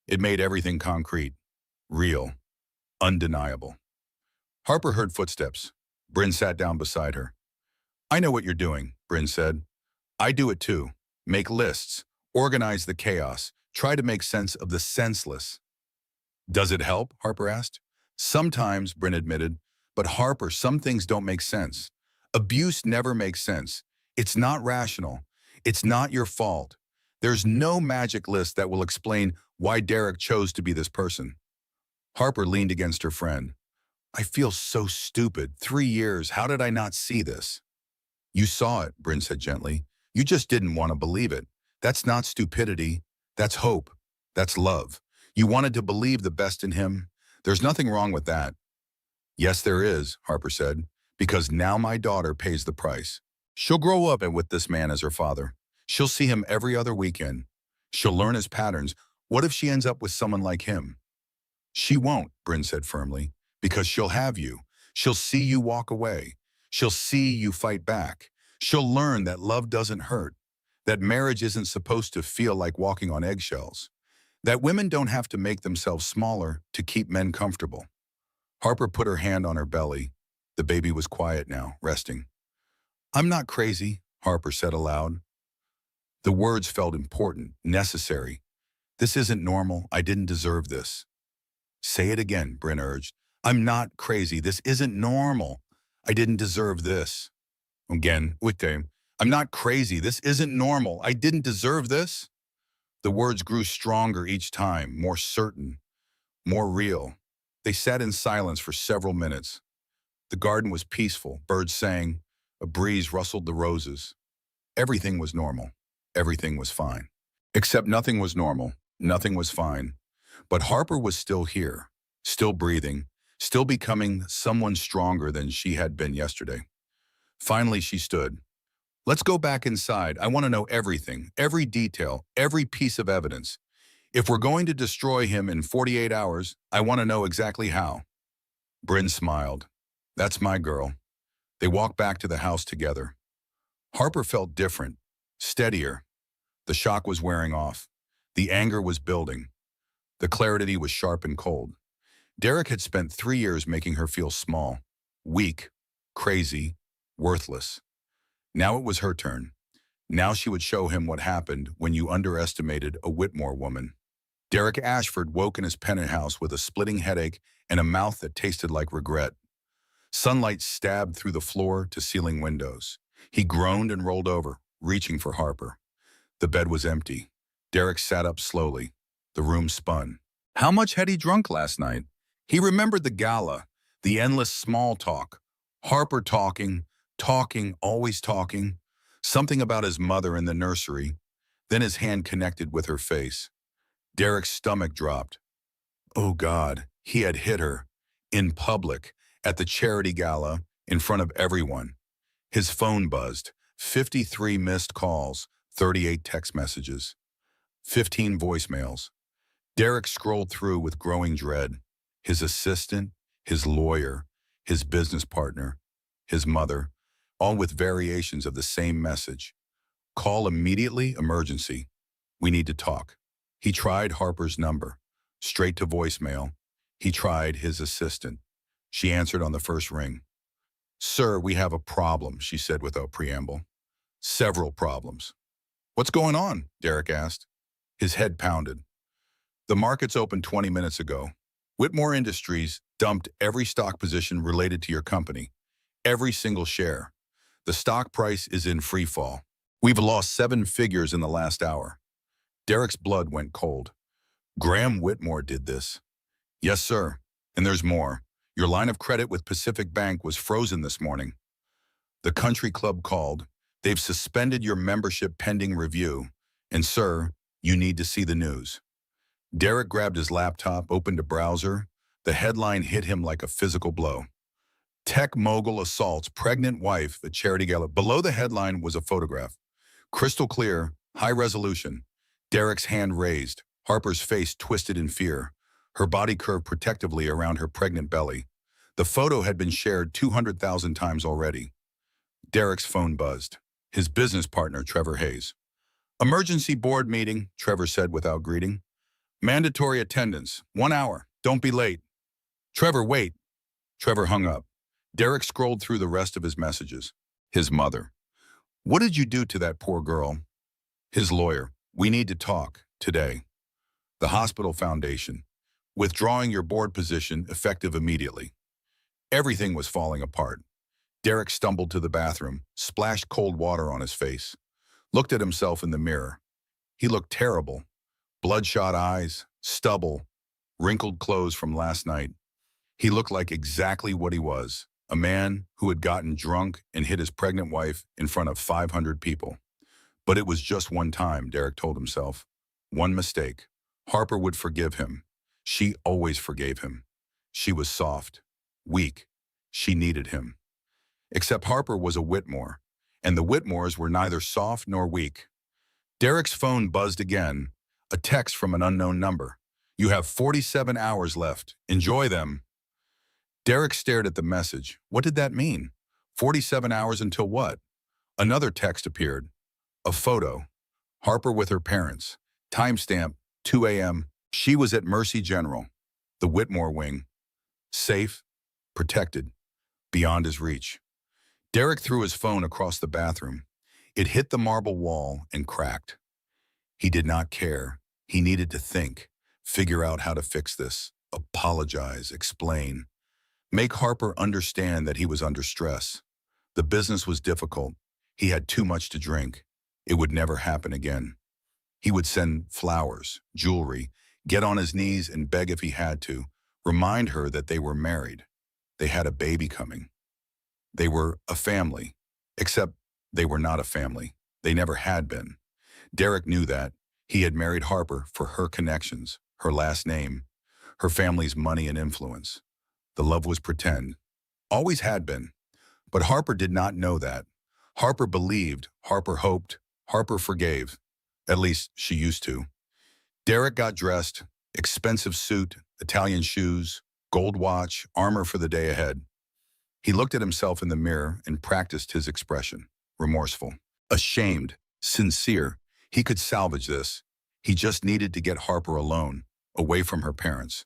It made everything concrete, real, undeniable. Harper heard footsteps. Bryn sat down beside her. I know what you're doing, Bryn said. I do it too. Make lists, organize the chaos, try to make sense of the senseless. Does it help? Harper asked. Sometimes, Bryn admitted, but Harper, some things don't make sense. Abuse never makes sense. It's not rational. It's not your fault. There's no magic list that will explain why Derek chose to be this person. Harper leaned against her friend. I feel so stupid. 3 years, how did I not see this? You saw it, Bryn said gently. You just didn't want to believe it. That's not stupidity. That's hope. That's love. You wanted to believe the best in him. There's nothing wrong with that. Yes, there is, Harper said, because now my daughter pays the price. She'll grow up with this man as her father. She'll see him every other weekend. She'll learn his patterns. What if she ends up with someone like him? She won't, Bryn said firmly, because she'll have you. She'll see you walk away. She'll see you fight back. She'll learn that love doesn't hurt, that marriage isn't supposed to feel like walking on eggshells, that women don't have to make themselves smaller to keep men comfortable. Harper put her hand on her belly. The baby was quiet now, resting. I'm not crazy, Harper said aloud. The words felt important, necessary. This isn't normal. I didn't deserve this. Say it again, Bryn urged. I'm not crazy. This isn't normal. I didn't deserve this. Again, I'm not crazy. This isn't normal. I didn't deserve this. The words grew stronger each time, more certain, more real. They sat in silence for several minutes. The garden was peaceful. Birds sang. A breeze rustled the roses. Everything was normal. Everything was fine. Except nothing was normal. Nothing was fine. But Harper was still here, still breathing, still becoming someone stronger than she had been yesterday. Finally, she stood. Let's go back inside. I want to know everything, every detail, every piece of evidence. If we're going to destroy him in 48 hours, I want to know exactly how. Bryn smiled. That's my girl. They walked back to the house together. Harper felt different, steadier. The shock was wearing off. The anger was building. The clarity was sharp and cold. Derek had spent 3 years making her feel small, weak, crazy, worthless. Now it was her turn. Now she would show him what happened when you underestimated a Whitmore woman. Derek Ashford woke in his penthouse with a splitting headache and a mouth that tasted like regret. Sunlight stabbed through the floor to ceiling windows. He groaned and rolled over. reaching for Harper. The bed was empty. Derek sat up slowly. The room spun. How much had he drunk last night? He remembered the gala, the endless small talk. Harper talking, always talking. Something about his mother in the nursery. Then his hand connected with her face. Derek's stomach dropped. Oh God, he had hit her. In public, at the charity gala, in front of everyone. His phone buzzed. 53 missed calls, 38 text messages, 15 voicemails. Derek scrolled through with growing dread. His assistant, his lawyer, his business partner, his mother, all with variations of the same message. Call immediately, emergency. We need to talk. He tried Harper's number, straight to voicemail. He tried his assistant. She answered on the first ring. Sir, we have a problem, she said without preamble. Several problems. What's going on? Derek asked. His head pounded. The markets opened 20 minutes ago. Whitmore Industries dumped every stock position related to your company. Every single share. The stock price is in free fall. We've lost 7 figures in the last hour. Derek's blood went cold. Graham Whitmore did this. Yes, sir. And there's more. Your line of credit with Pacific Bank was frozen this morning. The country club called. They've suspended your membership pending review. And sir, you need to see the news. Derek grabbed his laptop, opened a browser. The headline hit him like a physical blow. Tech mogul assaults pregnant wife at charity gala. Below the headline was a photograph. Crystal clear, high resolution. Derek's hand raised. Harper's face twisted in fear. Her body curved protectively around her pregnant belly. The photo had been shared 200,000 times already. Derek's phone buzzed. His business partner, Trevor Hayes. Emergency board meeting, Trevor said without greeting. Mandatory attendance, 1 hour, don't be late. Trevor, wait. Trevor hung up. Derek scrolled through the rest of his messages. His mother. What did you do to that poor girl? His lawyer. We need to talk, today. The hospital foundation. Withdrawing your board position effective immediately. Everything was falling apart. Derek stumbled to the bathroom, splashed cold water on his face, looked at himself in the mirror. He looked terrible. Bloodshot eyes, stubble, wrinkled clothes from last night. He looked like exactly what he was, a man who had gotten drunk and hit his pregnant wife in front of 500 people. But it was just one time, Derek told himself. One mistake. Harper would forgive him. She always forgave him. She was soft, weak. She needed him. Except Harper was a Whitmore, and the Whitmores were neither soft nor weak. Derek's phone buzzed again, a text from an unknown number. You have 47 hours left. Enjoy them. Derek stared at the message. What did that mean? 47 hours until what? Another text appeared. A photo. Harper with her parents. Timestamp, 2 a.m. She was at Mercy General, the Whitmore wing. Safe, protected, beyond his reach. Derek threw his phone across the bathroom. It hit the marble wall and cracked. He did not care. He needed to think, figure out how to fix this, apologize, explain. Make Harper understand that he was under stress. The business was difficult. He had too much to drink. It would never happen again. He would send flowers, jewelry, get on his knees and beg if he had to, remind her that they were married. They had a baby coming. They were a family, except they were not a family. They never had been. Derek knew that. He had married Harper for her connections, her last name, her family's money and influence. The love was pretend. Always had been. But Harper did not know that. Harper believed, Harper hoped, Harper forgave. At least she used to. Derek got dressed, expensive suit, Italian shoes, gold watch, armor for the day ahead. He looked at himself in the mirror and practiced his expression. Remorseful, ashamed, sincere. He could salvage this. He just needed to get Harper alone, away from her parents,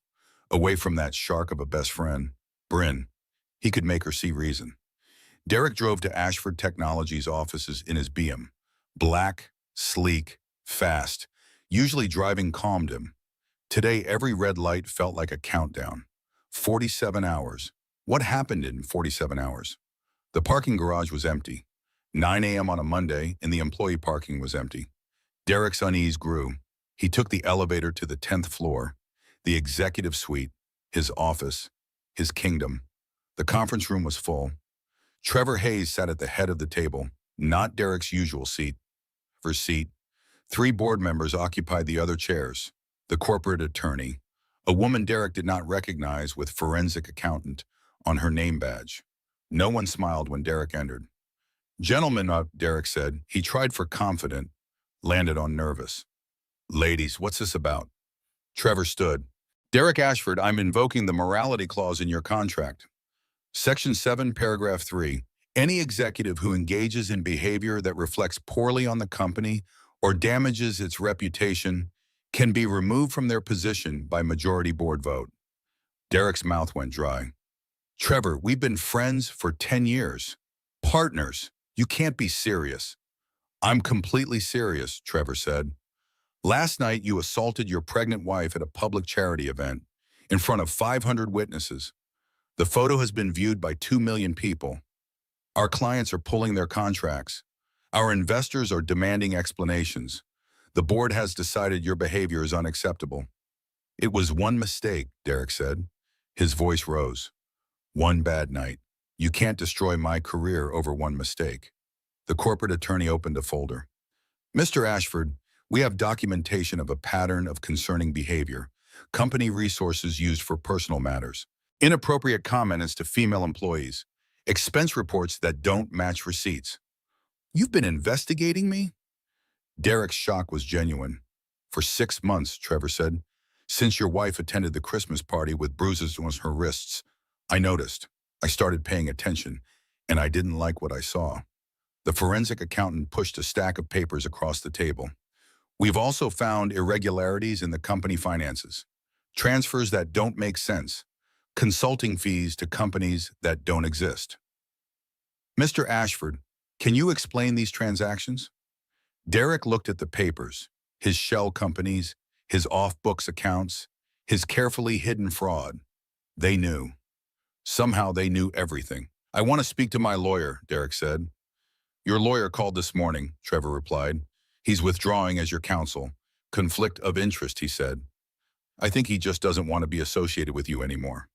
away from that shark of a best friend, Bryn. He could make her see reason. Derek drove to Ashford Technologies' offices in his BM. Black, sleek, fast. Usually driving calmed him. Today, every red light felt like a countdown. 47 hours. What happened in 47 hours? The parking garage was empty. 9 a.m. on a Monday, and the employee parking was empty. Derek's unease grew. He took the elevator to the 10th floor, the executive suite, his office, his kingdom. The conference room was full. Trevor Hayes sat at the head of the table, not Derek's usual seat. For seat, 3 board members occupied the other chairs. The corporate attorney, a woman Derek did not recognize with forensic accountant on her name badge. No one smiled when Derek entered. Gentlemen, Derek said. He tried for confident, landed on nervous. Ladies, what's this about? Trevor stood. Derek Ashford, I'm invoking the morality clause in your contract. Section 7, paragraph 3. Any executive who engages in behavior that reflects poorly on the company or damages its reputation can be removed from their position by majority board vote. Derek's mouth went dry. Trevor, we've been friends for 10 years. Partners. You can't be serious. I'm completely serious, Trevor said. Last night, you assaulted your pregnant wife at a public charity event in front of 500 witnesses. The photo has been viewed by 2 million people. Our clients are pulling their contracts. Our investors are demanding explanations. The board has decided your behavior is unacceptable. It was one mistake, Derek said. His voice rose. One bad night. You can't destroy my career over one mistake. The corporate attorney opened a folder. Mr. Ashford, we have documentation of a pattern of concerning behavior, company resources used for personal matters, inappropriate comments to female employees, expense reports that don't match receipts. You've been investigating me? Derek's shock was genuine. For 6 months, Trevor said, since your wife attended the Christmas party with bruises on her wrists, I noticed. I started paying attention, and I didn't like what I saw. The forensic accountant pushed a stack of papers across the table. We've also found irregularities in the company finances, transfers that don't make sense, consulting fees to companies that don't exist. Mr. Ashford, can you explain these transactions? Derek looked at the papers, his shell companies, his off-books accounts, his carefully hidden fraud. They knew. Somehow they knew everything. I want to speak to my lawyer, Derek said. Your lawyer called this morning, Trevor replied. He's withdrawing as your counsel. Conflict of interest, he said. I think he just doesn't want to be associated with you anymore.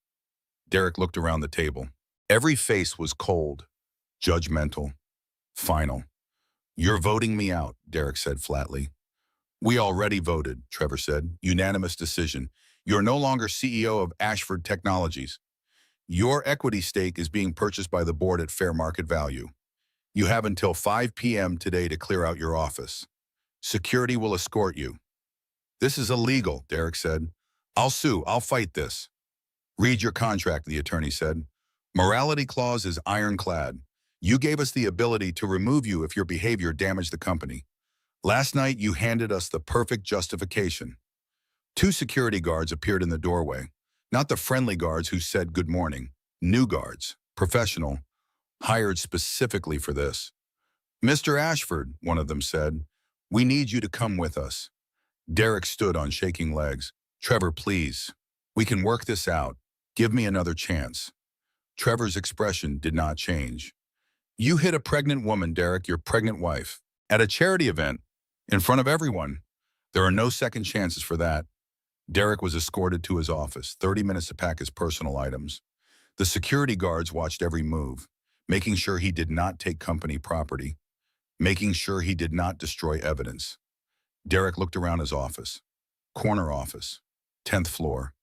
Derek looked around the table. Every face was cold, judgmental, final. You're voting me out, Derek said flatly. We already voted, Trevor said. Unanimous decision. You're no longer CEO of Ashford Technologies. Your equity stake is being purchased by the board at fair market value. You have until 5 p.m. today to clear out your office. Security will escort you. This is illegal, Derek said. I'll sue. I'll fight this. Read your contract, the attorney said. Morality clause is ironclad. You gave us the ability to remove you if your behavior damaged the company. Last night, you handed us the perfect justification. 2 security guards appeared in the doorway, not the friendly guards who said good morning. New guards, professional, hired specifically for this. Mr. Ashford, one of them said, we need you to come with us. Derek stood on shaking legs. Trevor, please. We can work this out. Give me another chance. Trevor's expression did not change. You hit a pregnant woman, Derek, your pregnant wife, at a charity event, in front of everyone. There are no second chances for that. Derek was escorted to his office, 30 minutes to pack his personal items. The security guards watched every move, making sure he did not take company property, making sure he did not destroy evidence. Derek looked around his office. Corner office, 10th floor,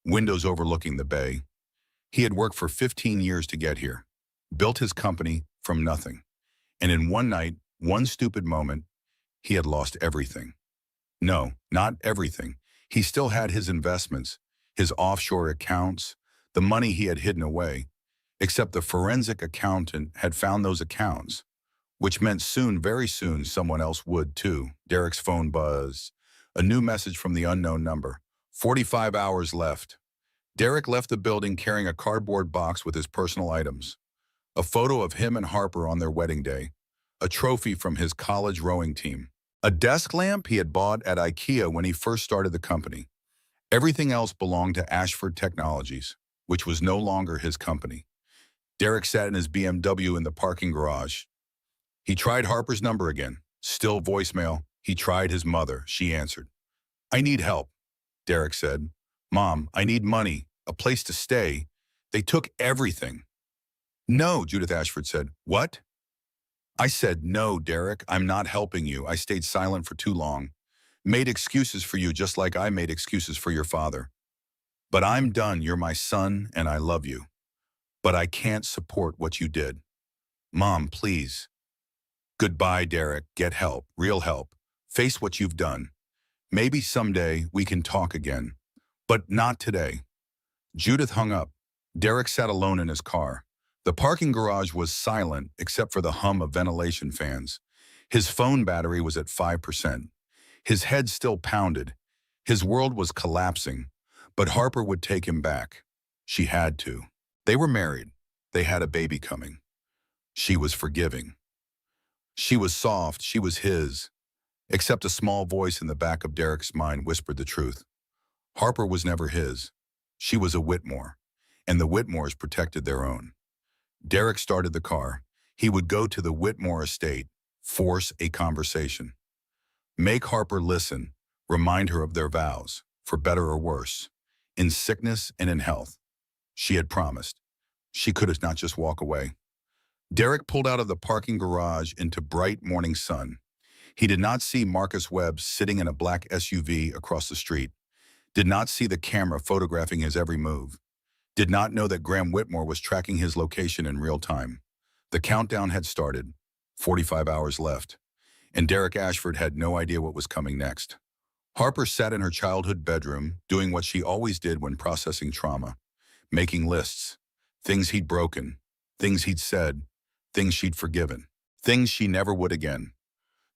windows overlooking the bay. He had worked for 15 years to get here, built his company from nothing. And in one night, one stupid moment, he had lost everything. No, not everything. He still had his investments, his offshore accounts, the money he had hidden away, except the forensic accountant had found those accounts, which meant soon, very soon, someone else would too. Derek's phone buzzed. A new message from the unknown number. 45 hours left. Derek left the building carrying a cardboard box with his personal items. A photo of him and Harper on their wedding day. A trophy from his college rowing team. A desk lamp he had bought at IKEA when he first started the company. Everything else belonged to Ashford Technologies, which was no longer his company. Derek sat in his BMW in the parking garage. He tried Harper's number again. Still voicemail. He tried his mother. She answered. I need help, Derek said. Mom, I need money, a place to stay. They took everything. No, Judith Ashford said. What? I said, no, Derek, I'm not helping you. I stayed silent for too long. Made excuses for you just like I made excuses for your father. But I'm done. You're my son and I love you. But I can't support what you did. Mom, please. Goodbye, Derek. Get help, real help. Face what you've done. Maybe someday we can talk again. But not today. Judith hung up. Derek sat alone in his car. The parking garage was silent except for the hum of ventilation fans. His phone battery was at 5%. His head still pounded. His world was collapsing. But Harper would take him back. She had to. They were married. They had a baby coming. She was forgiving. She was soft. She was his. Except a small voice in the back of Derek's mind whispered the truth. Harper was never his. She was a Whitmore. And the Whitmores protected their own. Derek started the car. He would go to the Whitmore estate, force a conversation. Make Harper listen, remind her of their vows, for better or worse, in sickness and in health. She had promised. She could not just walk away. Derek pulled out of the parking garage into bright morning sun. He did not see Marcus Webb sitting in a black SUV across the street, did not see the camera photographing his every move, did not know that Graham Whitmore was tracking his location in real time. The countdown had started, 45 hours left, and Derek Ashford had no idea what was coming next. Harper sat in her childhood bedroom, doing what she always did when processing trauma, making lists, things he'd broken, things he'd said, things she'd forgiven, things she never would again.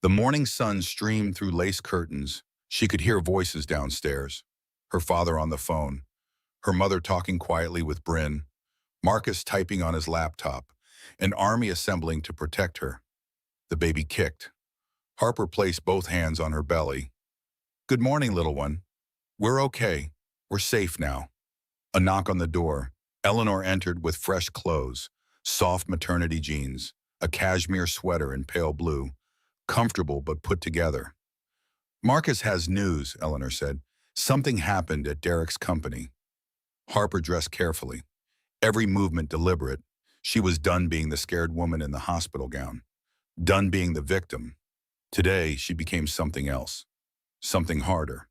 The morning sun streamed through lace curtains. She could hear voices downstairs, her father on the phone, her mother talking quietly with Bryn, Marcus typing on his laptop, an army assembling to protect her. The baby kicked. Harper placed both hands on her belly. Good morning, little one. We're okay. We're safe now. A knock on the door. Eleanor entered with fresh clothes, soft maternity jeans, a cashmere sweater in pale blue, comfortable but put together. Marcus has news, Eleanor said. Something happened at Derek's company. Harper dressed carefully, every movement deliberate. She was done being the scared woman in the hospital gown, done being the victim. Today, she became something else, something harder.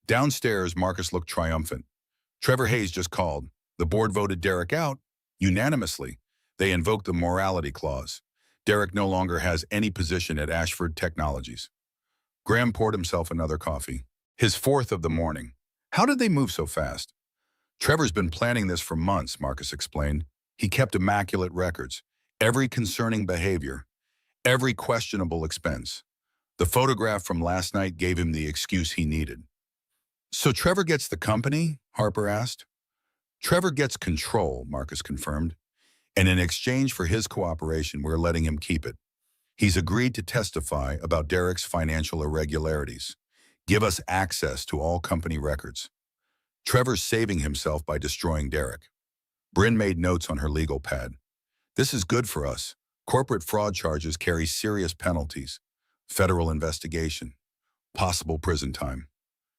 Downstairs, Marcus looked triumphant. Trevor Hayes just called. The board voted Derek out, unanimously. They invoked the morality clause. Derek no longer has any position at Ashford Technologies. Graham poured himself another coffee, his fourth of the morning. How did they move so fast? Trevor's been planning this for months, Marcus explained. He kept immaculate records, every concerning behavior, every questionable expense. The photograph from last night gave him the excuse he needed. So Trevor gets the company? Harper asked. Trevor gets control, Marcus confirmed. And in exchange for his cooperation, we're letting him keep it. He's agreed to testify about Derek's financial irregularities. Give us access to all company records. Trevor's saving himself by destroying Derek. Bryn made notes on her legal pad. This is good for us. Corporate fraud charges carry serious penalties. Federal investigation. Possible prison time.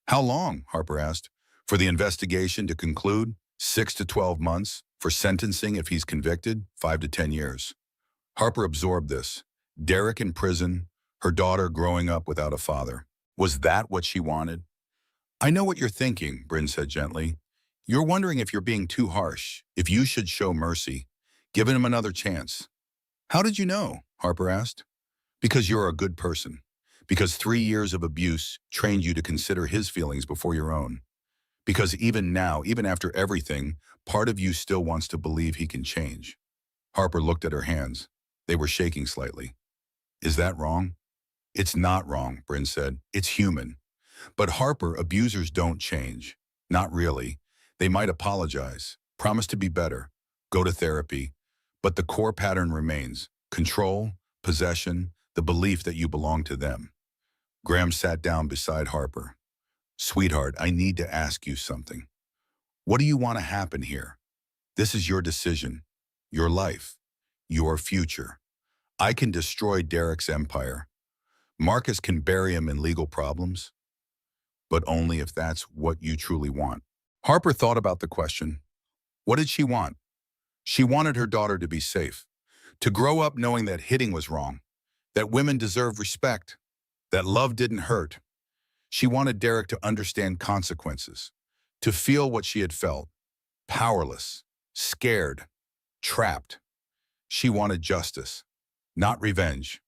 How long? Harper asked. For the investigation to conclude, 6 to 12 months. For sentencing, if he's convicted, 5 to 10 years. Harper absorbed this. Derek in prison, her daughter growing up without a father. Was that what she wanted? I know what you're thinking, Bryn said gently. You're wondering if you're being too harsh, if you should show mercy, giving him another chance. How did you know? Harper asked. Because you're a good person. Because 3 years of abuse trained you to consider his feelings before your own. Because even now, even after everything, part of you still wants to believe he can change. Harper looked at her hands. They were shaking slightly. Is that wrong? It's not wrong, Bryn said. It's human. But Harper, abusers don't change. Not really. They might apologize, promise to be better, go to therapy. But the core pattern remains. Control, possession, the belief that you belong to them. Graham sat down beside Harper. Sweetheart, I need to ask you something. What do you want to happen here? This is your decision, your life, your future. I can destroy Derek's empire. Marcus can bury him in legal problems, but only if that's what you truly want. Harper thought about the question. What did she want? She wanted her daughter to be safe, to grow up knowing that hitting was wrong, that women deserved respect, that love didn't hurt. She wanted Derek to understand consequences, to feel what she had felt, powerless, scared, trapped. She wanted justice, not revenge.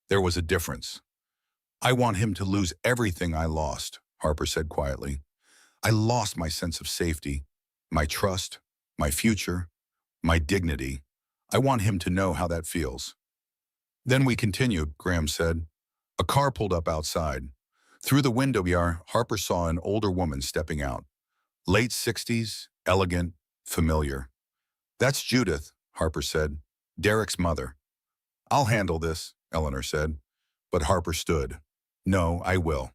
There was a difference. I want him to lose everything I lost, Harper said quietly. I lost my sense of safety, my trust, my future, my dignity. I want him to know how that feels. Then we continued, Graham said. A car pulled up outside. Through the window, Harper saw an older woman stepping out. Late 60s, elegant, familiar. That's Judith, Harper said. Derek's mother. I'll handle this, Eleanor said. But Harper stood. No, I will.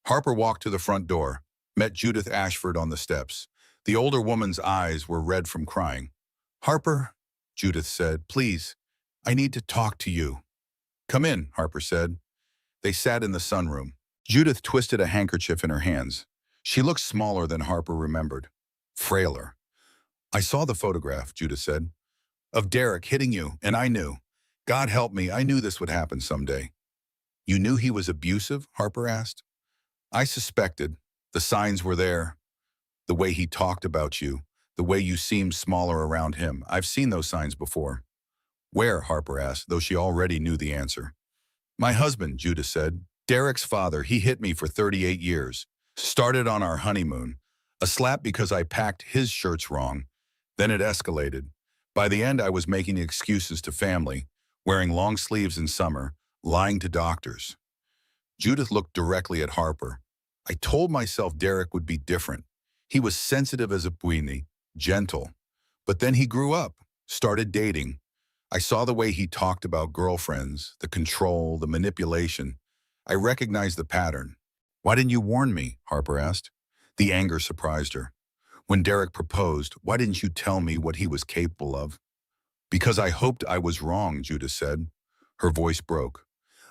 Harper walked to the front door, met Judith Ashford on the steps. The older woman's eyes were red from crying. Harper, Judith said, please, I need to talk to you. Come in, Harper said. They sat in the sunroom. Judith twisted a handkerchief in her hands. She looked smaller than Harper remembered. Frailer. I saw the photograph, Judith said, of Derek hitting you, and I knew. God help me, I knew this would happen someday. You knew he was abusive? Harper asked. I suspected. The signs were there. The way he talked about you, the way you seemed smaller around him. I've seen those signs before. Where? Harper asked, though she already knew the answer. My husband, Judith said. Derek's father, he hit me for 38 years. Started on our honeymoon. A slap because I packed his shirts wrong. Then it escalated. By the end, I was making excuses to family, wearing long sleeves in summer, lying to doctors. Judith looked directly at Harper. I told myself Derek would be different. He was sensitive as a puini, gentle. But then he grew up, started dating. I saw the way he talked about girlfriends, the control, the manipulation. I recognized the pattern. Why didn't you warn me? Harper asked. The anger surprised her. When Derek proposed, why didn't you tell me what he was capable of? Because I hoped I was wrong, Judith said. Her voice broke.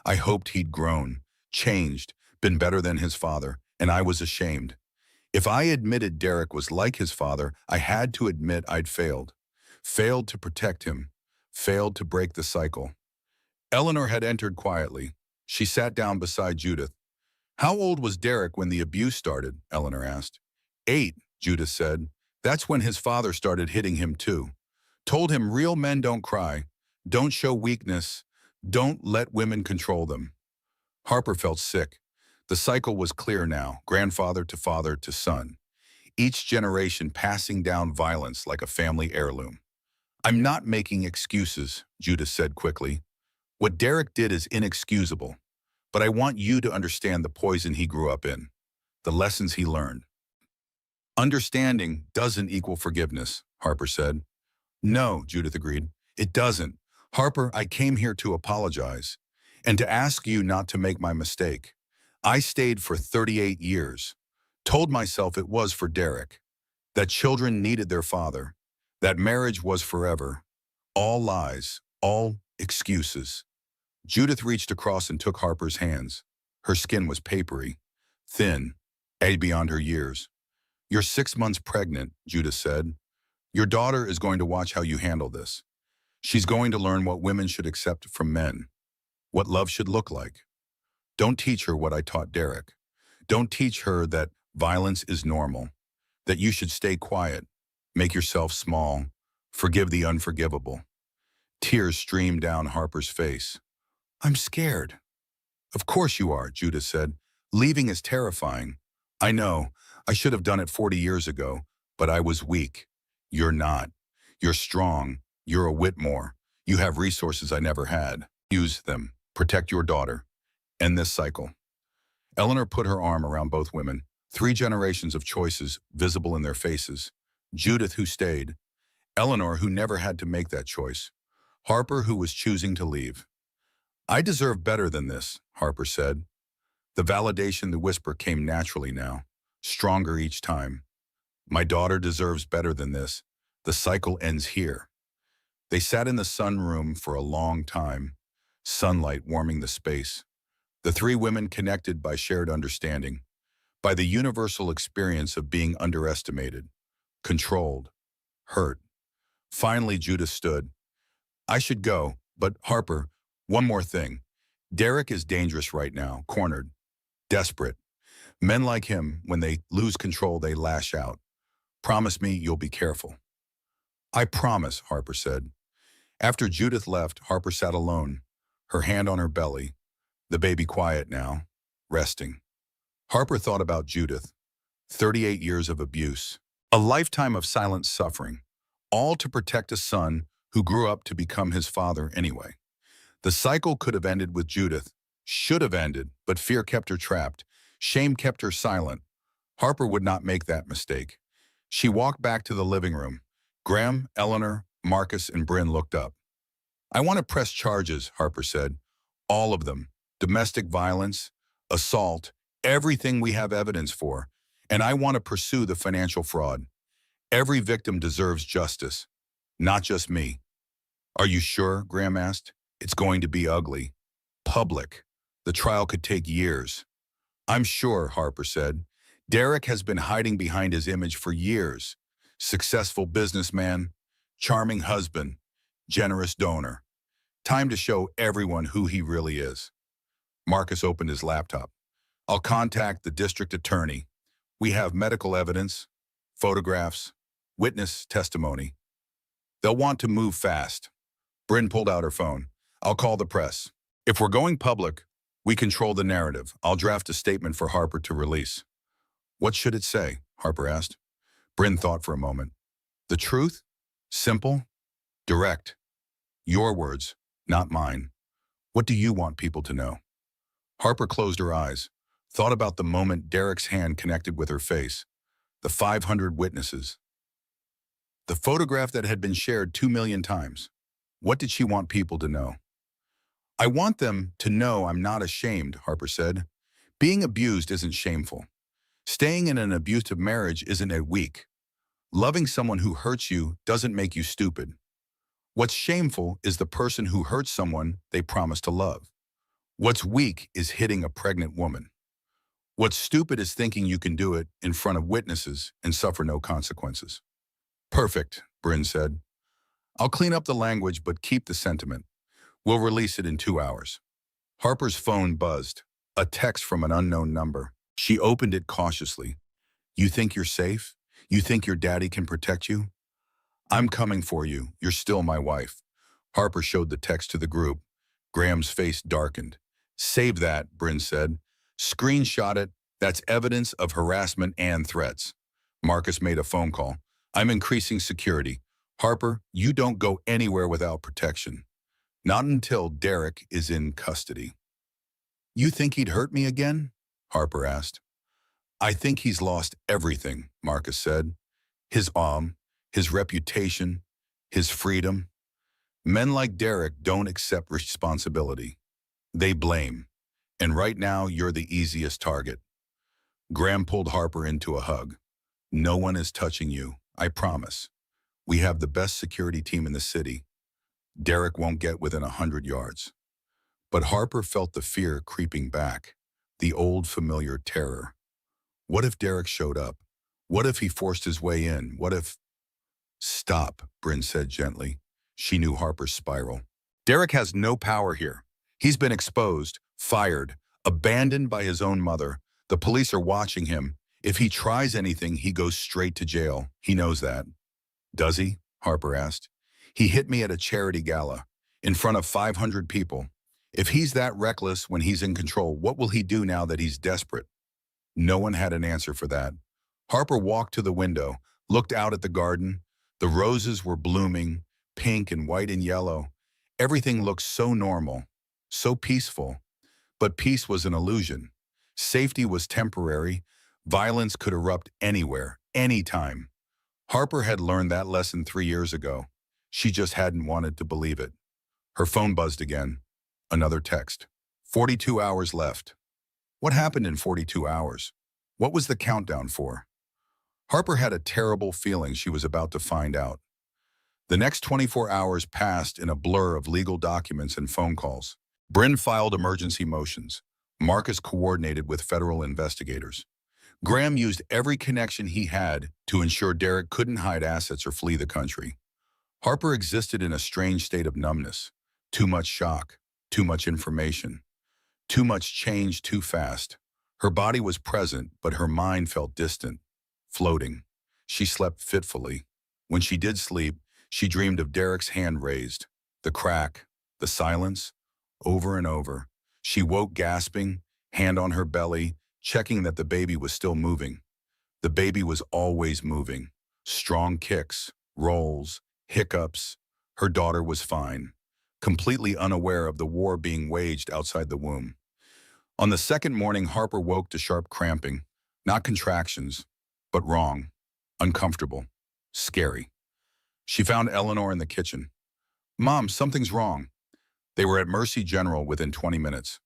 I hoped he'd grown, changed, been better than his father, and I was ashamed. If I admitted Derek was like his father, I had to admit I'd failed. Failed to protect him. Failed to break the cycle. Eleanor had entered quietly. She sat down beside Judith. How old was Derek when the abuse started? Eleanor asked. 8, Judith said. That's when his father started hitting him too. Told him real men don't cry, don't show weakness, don't let women control them. Harper felt sick. The cycle was clear now, grandfather to father to son. Each generation passing down violence like a family heirloom. I'm not making excuses, Judith said quickly. What Derek did is inexcusable. But I want you to understand the poison he grew up in, the lessons he learned. Understanding doesn't equal forgiveness, Harper said. No, Judith agreed. It doesn't. Harper, I came here to apologize and to ask you not to make my mistake. I stayed for 38 years, told myself it was for Derek, that children needed their father, that marriage was forever. All lies, all excuses. Judith reached across and took Harper's hands. Her skin was papery, thin, aged beyond her years. You're 6 months pregnant, Judith said. Your daughter is going to watch how you handle this. She's going to learn what women should accept from men, what love should look like. Don't teach her what I taught Derek. Don't teach her that violence is normal, that you should stay quiet, make yourself small, forgive the unforgivable. Tears streamed down Harper's face. I'm scared. Of course you are, Judith said. Leaving is terrifying. I know. I should have done it 40 years ago, but I was weak. You're not. You're strong. You're a Whitmore. You have resources I never had. Use them. Protect your daughter. End this cycle. Eleanor put her arm around both women. 3 generations of choices visible in their faces. Judith, who stayed. Eleanor, who never had to make that choice. Harper, who was choosing to leave. I deserve better than this, Harper said. The validation, the whisper came naturally now, stronger each time. My daughter deserves better than this. The cycle ends here. They sat in the sunroom for a long time, sunlight warming the space. The three women connected by shared understanding, by the universal experience of being underestimated, controlled, hurt. Finally, Judith stood. I should go, but Harper, one more thing. Derek is dangerous right now, cornered, desperate. Men like him, when they lose control, they lash out. Promise me you'll be careful. I promise, Harper said. After Judith left, Harper sat alone, her hand on her belly, the baby quiet now, resting. Harper thought about Judith, 38 years of abuse, a lifetime of silent suffering, all to protect a son who grew up to become his father anyway. The cycle could have ended with Judith, should have ended, but fear kept her trapped. Shame kept her silent. Harper would not make that mistake. She walked back to the living room. Graham, Eleanor, Marcus, and Bryn looked up. I want to press charges, Harper said. All of them. Domestic violence, assault, everything we have evidence for. And I want to pursue the financial fraud. Every victim deserves justice, not just me. Are you sure? Graham asked. It's going to be ugly. Public. The trial could take years. I'm sure, Harper said. Derek has been hiding behind his image for years. Successful businessman, charming husband, generous donor. Time to show everyone who he really is. Marcus opened his laptop. I'll contact the district attorney. We have medical evidence, photographs, witness testimony. They'll want to move fast. Bryn pulled out her phone. I'll call the press. If we're going public, we control the narrative. I'll draft a statement for Harper to release. What should it say? Harper asked. Bryn thought for a moment. The truth? Simple? Direct. Your words, not mine. What do you want people to know? Harper closed her eyes, thought about the moment Derek's hand connected with her face, the 500 witnesses, the photograph that had been shared 2 million times. What did she want people to know? I want them to know I'm not ashamed, Harper said. Being abused isn't shameful. Staying in an abusive marriage isn't weak. Loving someone who hurts you doesn't make you stupid. What's shameful is the person who hurts someone they promised to love. What's weak is hitting a pregnant woman. What's stupid is thinking you can do it in front of witnesses and suffer no consequences. Perfect, Bryn said. I'll clean up the language but keep the sentiment. We'll release it in 2 hours. Harper's phone buzzed, a text from an unknown number. She opened it cautiously. You think you're safe? You think your daddy can protect you? I'm coming for you. You're still my wife. Harper showed the text to the group. Graham's face darkened. Save that, Bryn said. Screenshot it. That's evidence of harassment and threats. Marcus made a phone call. I'm increasing security. Harper, you don't go anywhere without protection. Not until Derek is in custody. You think he'd hurt me again? Harper asked. I think he's lost everything, Marcus said. His his reputation, his freedom. Men like Derek don't accept responsibility. They blame. And right now, you're the easiest target. Graham pulled Harper into a hug. No one is touching you, I promise. We have the best security team in the city. Derek won't get within 100 yards. But Harper felt the fear creeping back, the old familiar terror. What if Derek showed up? What if he forced his way in? What if... Stop, Bryn said gently. She knew Harper's spiral. Derek has no power here. He's been exposed, fired, abandoned by his own mother. The police are watching him. If he tries anything, he goes straight to jail. He knows that. Does he? Harper asked. He hit me at a charity gala, in front of 500 people. If he's that reckless when he's in control, what will he do now that he's desperate? No one had an answer for that. Harper walked to the window, looked out at the garden. The roses were blooming, pink and white and yellow. Everything looked so normal, so peaceful. But peace was an illusion. Safety was temporary. Violence could erupt anywhere, anytime. Harper had learned that lesson 3 years ago. She just hadn't wanted to believe it. Her phone buzzed again. Another text. 42 hours left. What happened in 42 hours? What was the countdown for? Harper had a terrible feeling she was about to find out. The next 24 hours passed in a blur of legal documents and phone calls. Bryn filed emergency motions. Marcus coordinated with federal investigators. Graham used every connection he had to ensure Derek couldn't hide assets or flee the country. Harper existed in a strange state of numbness. Too much shock, too much information, too much change too fast. Her body was present, but her mind felt distant, floating. She slept fitfully. When she did sleep, she dreamed of Derek's hand raised, the crack, the silence, over and over. She woke gasping, hand on her belly, checking that the baby was still moving. The baby was always moving. Strong kicks, rolls, hiccups. Her daughter was fine, completely unaware of the war being waged outside the womb. On the second morning, Harper woke to sharp cramping, not contractions, but wrong, uncomfortable, scary. She found Eleanor in the kitchen. "Mom, something's wrong." They were at Mercy General within 20 minutes.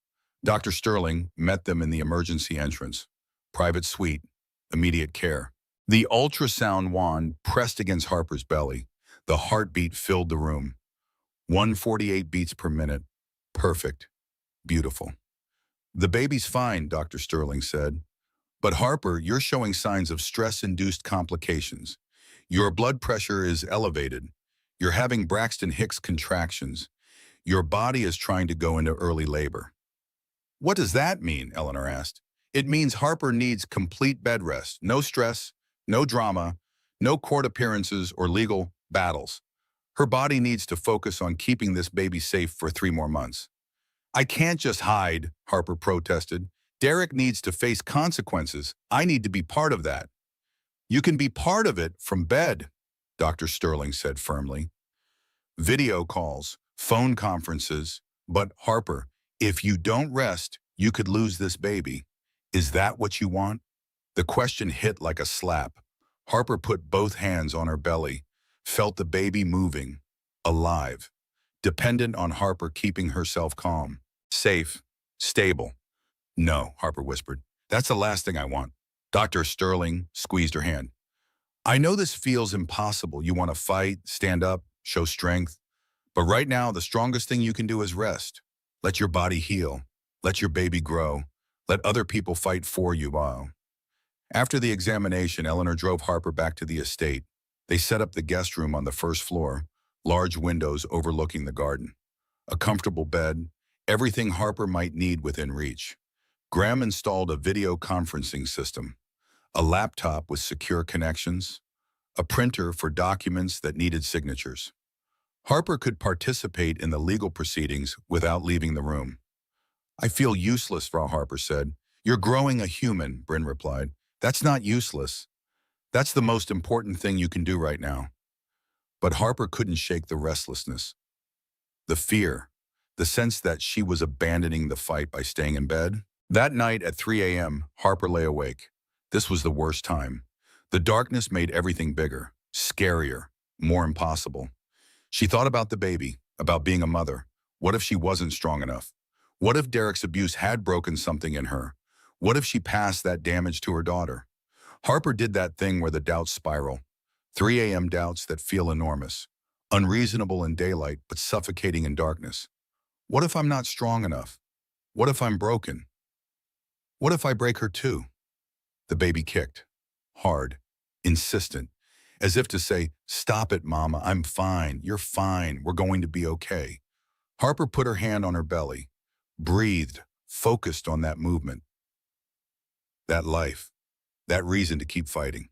Dr. Sterling met them in the emergency entrance. Private suite, immediate care. The ultrasound wand pressed against Harper's belly. The heartbeat filled the room. 148 beats per minute. Perfect. Beautiful. "The baby's fine," Dr. Sterling said. "But Harper, you're showing signs of stress-induced complications. Your blood pressure is elevated. You're having Braxton Hicks contractions. Your body is trying to go into early labor." "What does that mean?" Eleanor asked. "It means Harper needs complete bed rest. No stress, no drama, no court appearances or legal battles. Her body needs to focus on keeping this baby safe for 3 more months." "I can't just hide," Harper protested. "Derek needs to face consequences. I need to be part of that." "You can be part of it from bed," Dr. Sterling said firmly. "Video calls, phone conferences. But Harper, if you don't rest, you could lose this baby. Is that what you want?" The question hit like a slap. Harper put both hands on her belly, felt the baby moving, alive, dependent on Harper keeping herself calm, safe, stable. "No," Harper whispered. "That's the last thing I want." Dr. Sterling squeezed her hand. "I know this feels impossible. You want to fight, stand up, show strength. But right now, the strongest thing you can do is rest. Let your body heal. Let your baby grow. Let other people fight for you." Wow. After the examination, Eleanor drove Harper back to the estate. They set up the guest room on the first floor, large windows overlooking the garden. A comfortable bed, everything Harper might need within reach. Graham installed a video conferencing system, a laptop with secure connections, a printer for documents that needed signatures. Harper could participate in the legal proceedings without leaving the room. "I feel useless," Frau Harper said. "You're growing a human," Bryn replied. "That's not useless. That's the most important thing you can do right now." But Harper couldn't shake the restlessness, the fear, the sense that she was abandoning the fight by staying in bed. That night at 3 a.m., Harper lay awake. This was the worst time. The darkness made everything bigger, scarier, more impossible. She thought about the baby, about being a mother. What if she wasn't strong enough? What if Derek's abuse had broken something in her? What if she passed that damage to her daughter? Harper did that thing where the doubts spiral. 3 a.m. doubts that feel enormous, unreasonable in daylight but suffocating in darkness. What if I'm not strong enough? What if I'm broken? What if I break her too? The baby kicked, hard, insistent, as if to say, "Stop it, Mama, I'm fine, you're fine, we're going to be okay." Harper put her hand on her belly, breathed, focused on that movement, that life, that reason to keep fighting.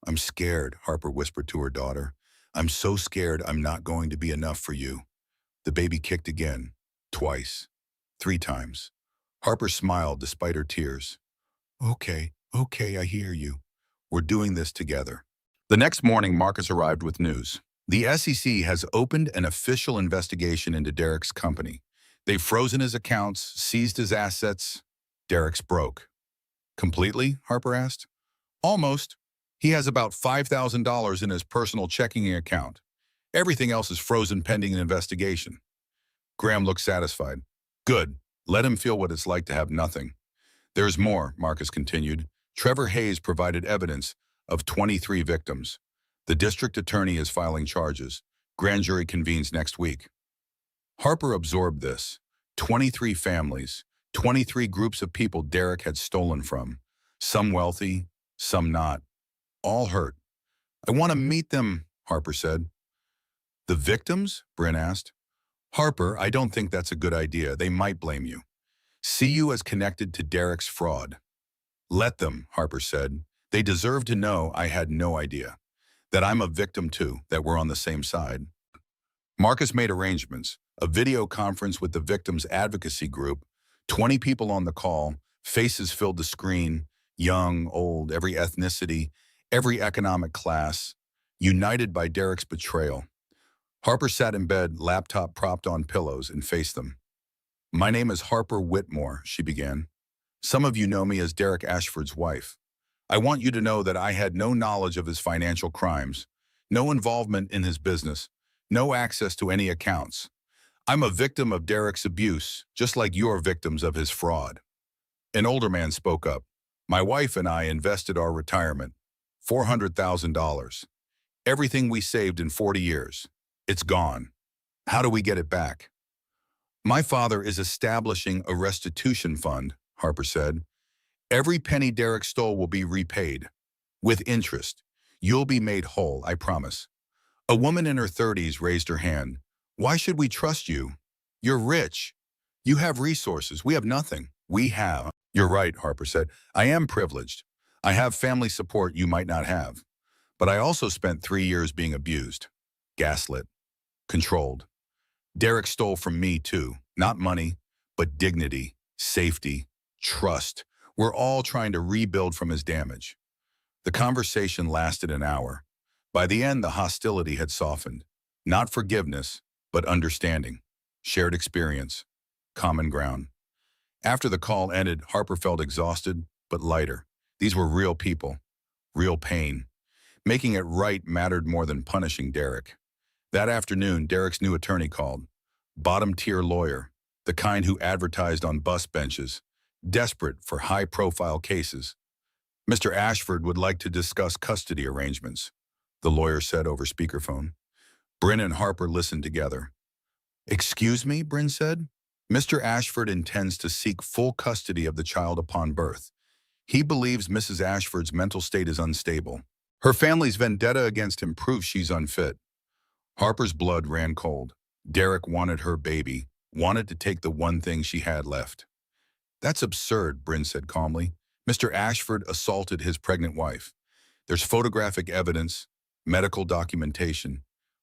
"I'm scared," Harper whispered to her daughter. "I'm so scared I'm not going to be enough for you." The baby kicked again, twice, 3 times. Harper smiled despite her tears. Okay, I hear you. We're doing this together." The next morning, Marcus arrived with news. The SEC has opened an official investigation into Derek's company. They've frozen his accounts, seized his assets. Derek's broke. "Completely?" Harper asked. "Almost. He has about $5,000 in his personal checking account. Everything else is frozen pending an investigation." Graham looked satisfied. "Good. Let him feel what it's like to have nothing." "There's more," Marcus continued. "Trevor Hayes provided evidence of 23 victims. The district attorney is filing charges. Grand jury convenes next week. Harper absorbed this. 23 families, 23 groups of people Derek had stolen from. Some wealthy, some not. All hurt. I want to meet them, Harper said. The victims? Bryn asked. Harper, I don't think that's a good idea. They might blame you. See you as connected to Derek's fraud. Let them, Harper said. They deserve to know I had no idea. That I'm a victim too, that we're on the same side. Marcus made arrangements, a video conference with the victims' advocacy group, 20 people on the call, faces filled the screen, young, old, every ethnicity, every economic class, united by Derek's betrayal. Harper sat in bed, laptop propped on pillows, and faced them. My name is Harper Whitmore, she began. Some of you know me as Derek Ashford's wife. I want you to know that I had no knowledge of his financial crimes, no involvement in his business, no access to any accounts. I'm a victim of Derek's abuse, just like you're victims of his fraud. An older man spoke up. My wife and I invested our retirement, $400,000. Everything we saved in 40 years. It's gone. How do we get it back? My father is establishing a restitution fund, Harper said. Every penny Derek stole will be repaid. With interest. You'll be made whole, I promise. A woman in her 30s raised her hand. Why should we trust you? You're rich. You have resources. We have nothing. We have. You're right, Harper said. I am privileged. I have family support you might not have. But I also spent 3 years being abused, gaslit, controlled. Derek stole from me too. Not money, but dignity, safety, trust. We're all trying to rebuild from his damage. The conversation lasted an hour. By the end, the hostility had softened. Not forgiveness, but understanding, shared experience, common ground. After the call ended, Harper felt exhausted, but lighter. These were real people, real pain. Making it right mattered more than punishing Derek. That afternoon, Derek's new attorney called. Bottom-tier lawyer, the kind who advertised on bus benches, desperate for high-profile cases. Mr. Ashford would like to discuss custody arrangements, the lawyer said over speakerphone. Bryn and Harper listened together. Excuse me, Bryn said. Mr. Ashford intends to seek full custody of the child upon birth. He believes Mrs. Ashford's mental state is unstable. Her family's vendetta against him proves she's unfit. Harper's blood ran cold. Derek wanted her baby, wanted to take the one thing she had left. That's absurd, Bryn said calmly. Mr. Ashford assaulted his pregnant wife. There's photographic evidence, medical documentation,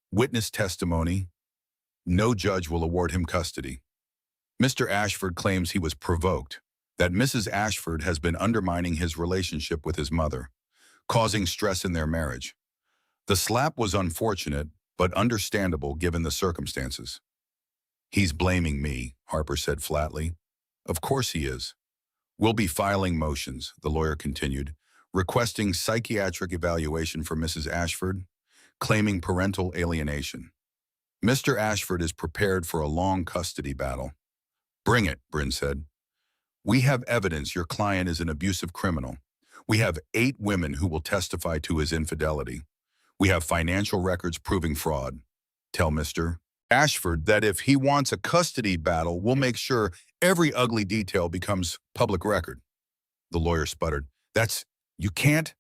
witness testimony. No judge will award him custody. Mr. Ashford claims he was provoked, that Mrs. Ashford has been undermining his relationship with his mother, causing stress in their marriage. The slap was unfortunate, but understandable given the circumstances. He's blaming me, Harper said flatly. Of course he is. We'll be filing motions, the lawyer continued, requesting psychiatric evaluation for Mrs. Ashford, claiming parental alienation. Mr. Ashford is prepared for a long custody battle. Bring it, Bryn said. We have evidence your client is an abusive criminal. We have 8 women who will testify to his infidelity. We have financial records proving fraud. Tell Mr. Ashford that if he wants a custody battle, we'll make sure every ugly detail becomes public record. The lawyer sputtered. You can't?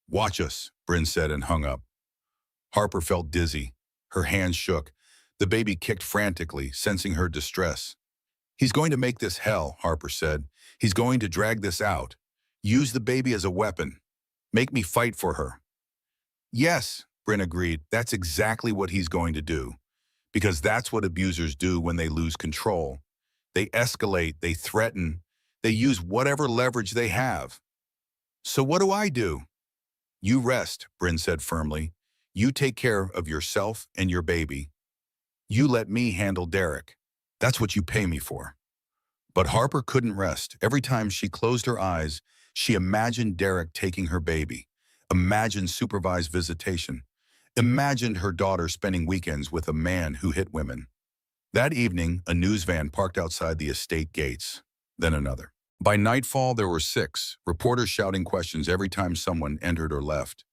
Watch us, Bryn said and hung up. Harper felt dizzy. Her hands shook. The baby kicked frantically, sensing her distress. He's going to make this hell, Harper said. He's going to drag this out. Use the baby as a weapon. Make me fight for her. Yes, Bryn agreed. That's exactly what he's going to do. Because that's what abusers do when they lose control. They escalate, they threaten, they use whatever leverage they have. So what do I do? You rest, Bryn said firmly. You take care of yourself and your baby. You let me handle Derek. That's what you pay me for. But Harper couldn't rest. Every time she closed her eyes, she imagined Derek taking her baby, imagined supervised visitation, imagined her daughter spending weekends with a man who hit women. That evening, a news van parked outside the estate gates, then another. By nightfall, there were 6, reporters shouting questions every time someone entered or left.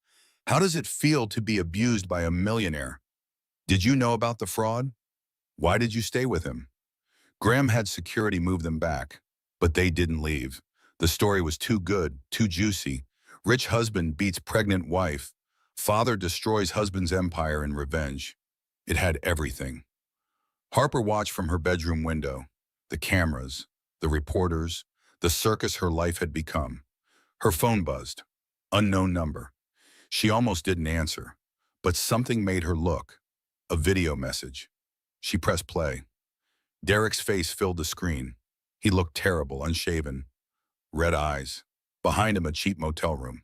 How does it feel to be abused by a millionaire? Did you know about the fraud? Why did you stay with him? Graham had security move them back, but they didn't leave. The story was too good, too juicy. Rich husband beats pregnant wife. Father destroys husband's empire in revenge. It had everything. Harper watched from her bedroom window. The cameras, the reporters, the circus her life had become. Her phone buzzed. Unknown number. She almost didn't answer, but something made her look. A video message. She pressed play. Derek's face filled the screen. He looked terrible, unshaven. Red eyes. Behind him, a cheap motel room.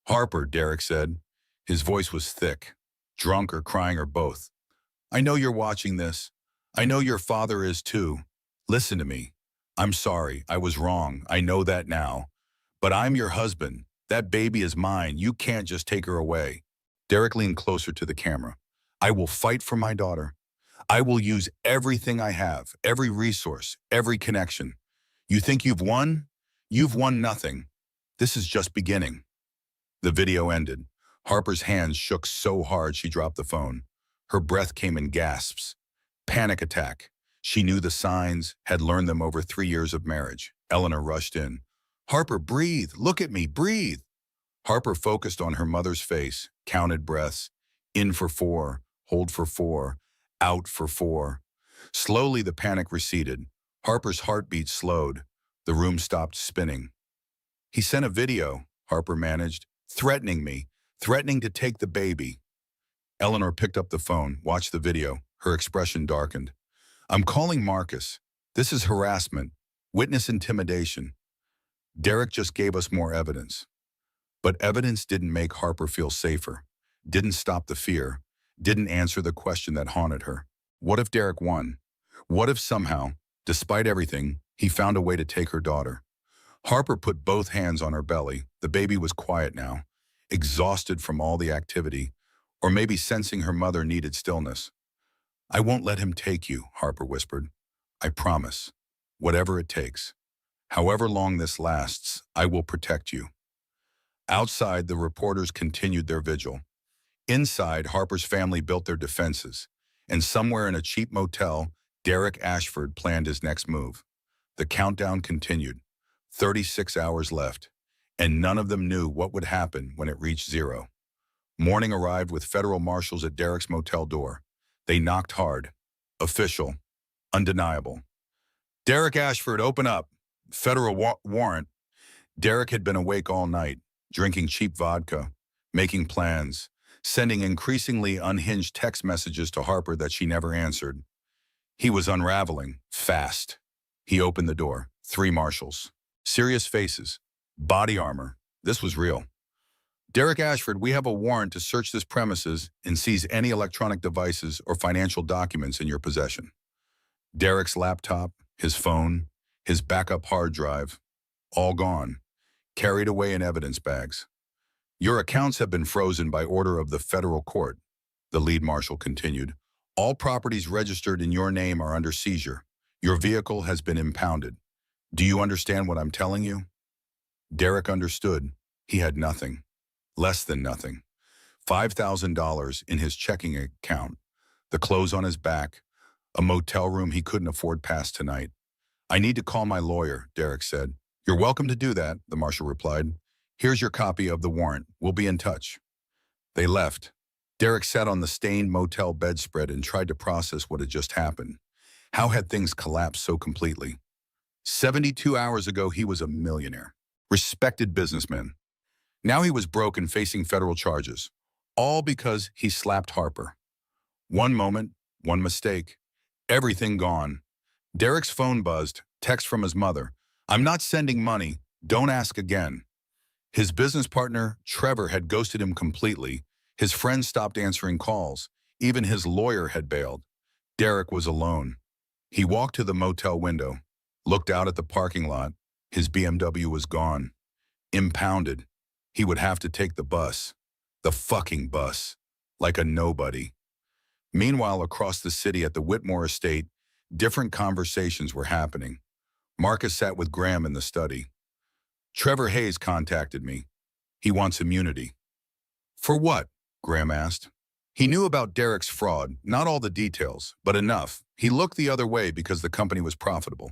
Harper, Derek said. His voice was thick. Drunk or crying or both. I know you're watching this. I know your father is too. Listen to me. I'm sorry. I was wrong. I know that now. But I'm your husband. That baby is mine. You can't just take her away. Derek leaned closer to the camera. I will fight for my daughter. I will use everything I have, every resource, every connection. You think you've won? You've won nothing. This is just beginning. The video ended. Harper's hands shook so hard she dropped the phone. Her breath came in gasps. Panic attack. She knew the signs, had learned them over 3 years of marriage. Eleanor rushed in. Harper, breathe. Look at me. Breathe. Harper focused on her mother's face, counted breaths. In for 4, hold for 4, out for 4. Slowly the panic receded. Harper's heartbeat slowed. The room stopped spinning. He sent a video, Harper managed, threatening me, threatening to take the baby. Eleanor picked up the phone, watched the video. Her expression darkened. I'm calling Marcus. This is harassment, witness intimidation. Derek just gave us more evidence. But evidence didn't make Harper feel safer, didn't stop the fear, didn't answer the question that haunted her. What if Derek won? What if somehow, despite everything, he found a way to take her daughter? Harper put both hands on her belly. The baby was quiet now, exhausted from all the activity, or maybe sensing her mother needed stillness. I won't let him take you, Harper whispered. I promise. Whatever it takes. However long this lasts, I will protect you. Outside, the reporters continued their vigil. Inside, Harper's family built their defenses, and somewhere in a cheap motel, Derek Ashford planned his next move. The countdown continued. 36 hours left, and none of them knew what would happen when it reached 0. Morning arrived with federal marshals at Derek's motel door. They knocked hard. Official. Undeniable. Derek Ashford, open up. Federal warrant. Derek had been awake all night, drinking cheap vodka, making plans, sending increasingly unhinged text messages to Harper that she never answered. He was unraveling, fast. He opened the door. 3 marshals. Serious faces. Body armor. This was real. Derek Ashford, we have a warrant to search this premises and seize any electronic devices or financial documents in your possession. Derek's laptop, his phone, his backup hard drive, all gone, carried away in evidence bags. Your accounts have been frozen by order of the federal court, the lead marshal continued. All properties registered in your name are under seizure. Your vehicle has been impounded. Do you understand what I'm telling you? Derek understood. He had nothing. Less than nothing. $5,000 in his checking account, the clothes on his back, a motel room he couldn't afford past tonight. I need to call my lawyer, Derek said. You're welcome to do that, the marshal replied. Here's your copy of the warrant. We'll be in touch. They left. Derek sat on the stained motel bedspread and tried to process what had just happened. How had things collapsed so completely? 72 hours ago, he was a millionaire, respected businessman. Now he was broke and facing federal charges, all because he slapped Harper. One moment, one mistake, everything gone. Derek's phone buzzed, text from his mother. I'm not sending money, don't ask again. His business partner, Trevor, had ghosted him completely. His friends stopped answering calls. Even his lawyer had bailed. Derek was alone. He walked to the motel window, looked out at the parking lot. His BMW was gone. Impounded. He would have to take the bus. The fucking bus. Like a nobody. Meanwhile, across the city at the Whitmore estate, different conversations were happening. Marcus sat with Graham in the study. Trevor Hayes contacted me. He wants immunity. For what? Graham asked. He knew about Derek's fraud, not all the details, but enough. He looked the other way because the company was profitable.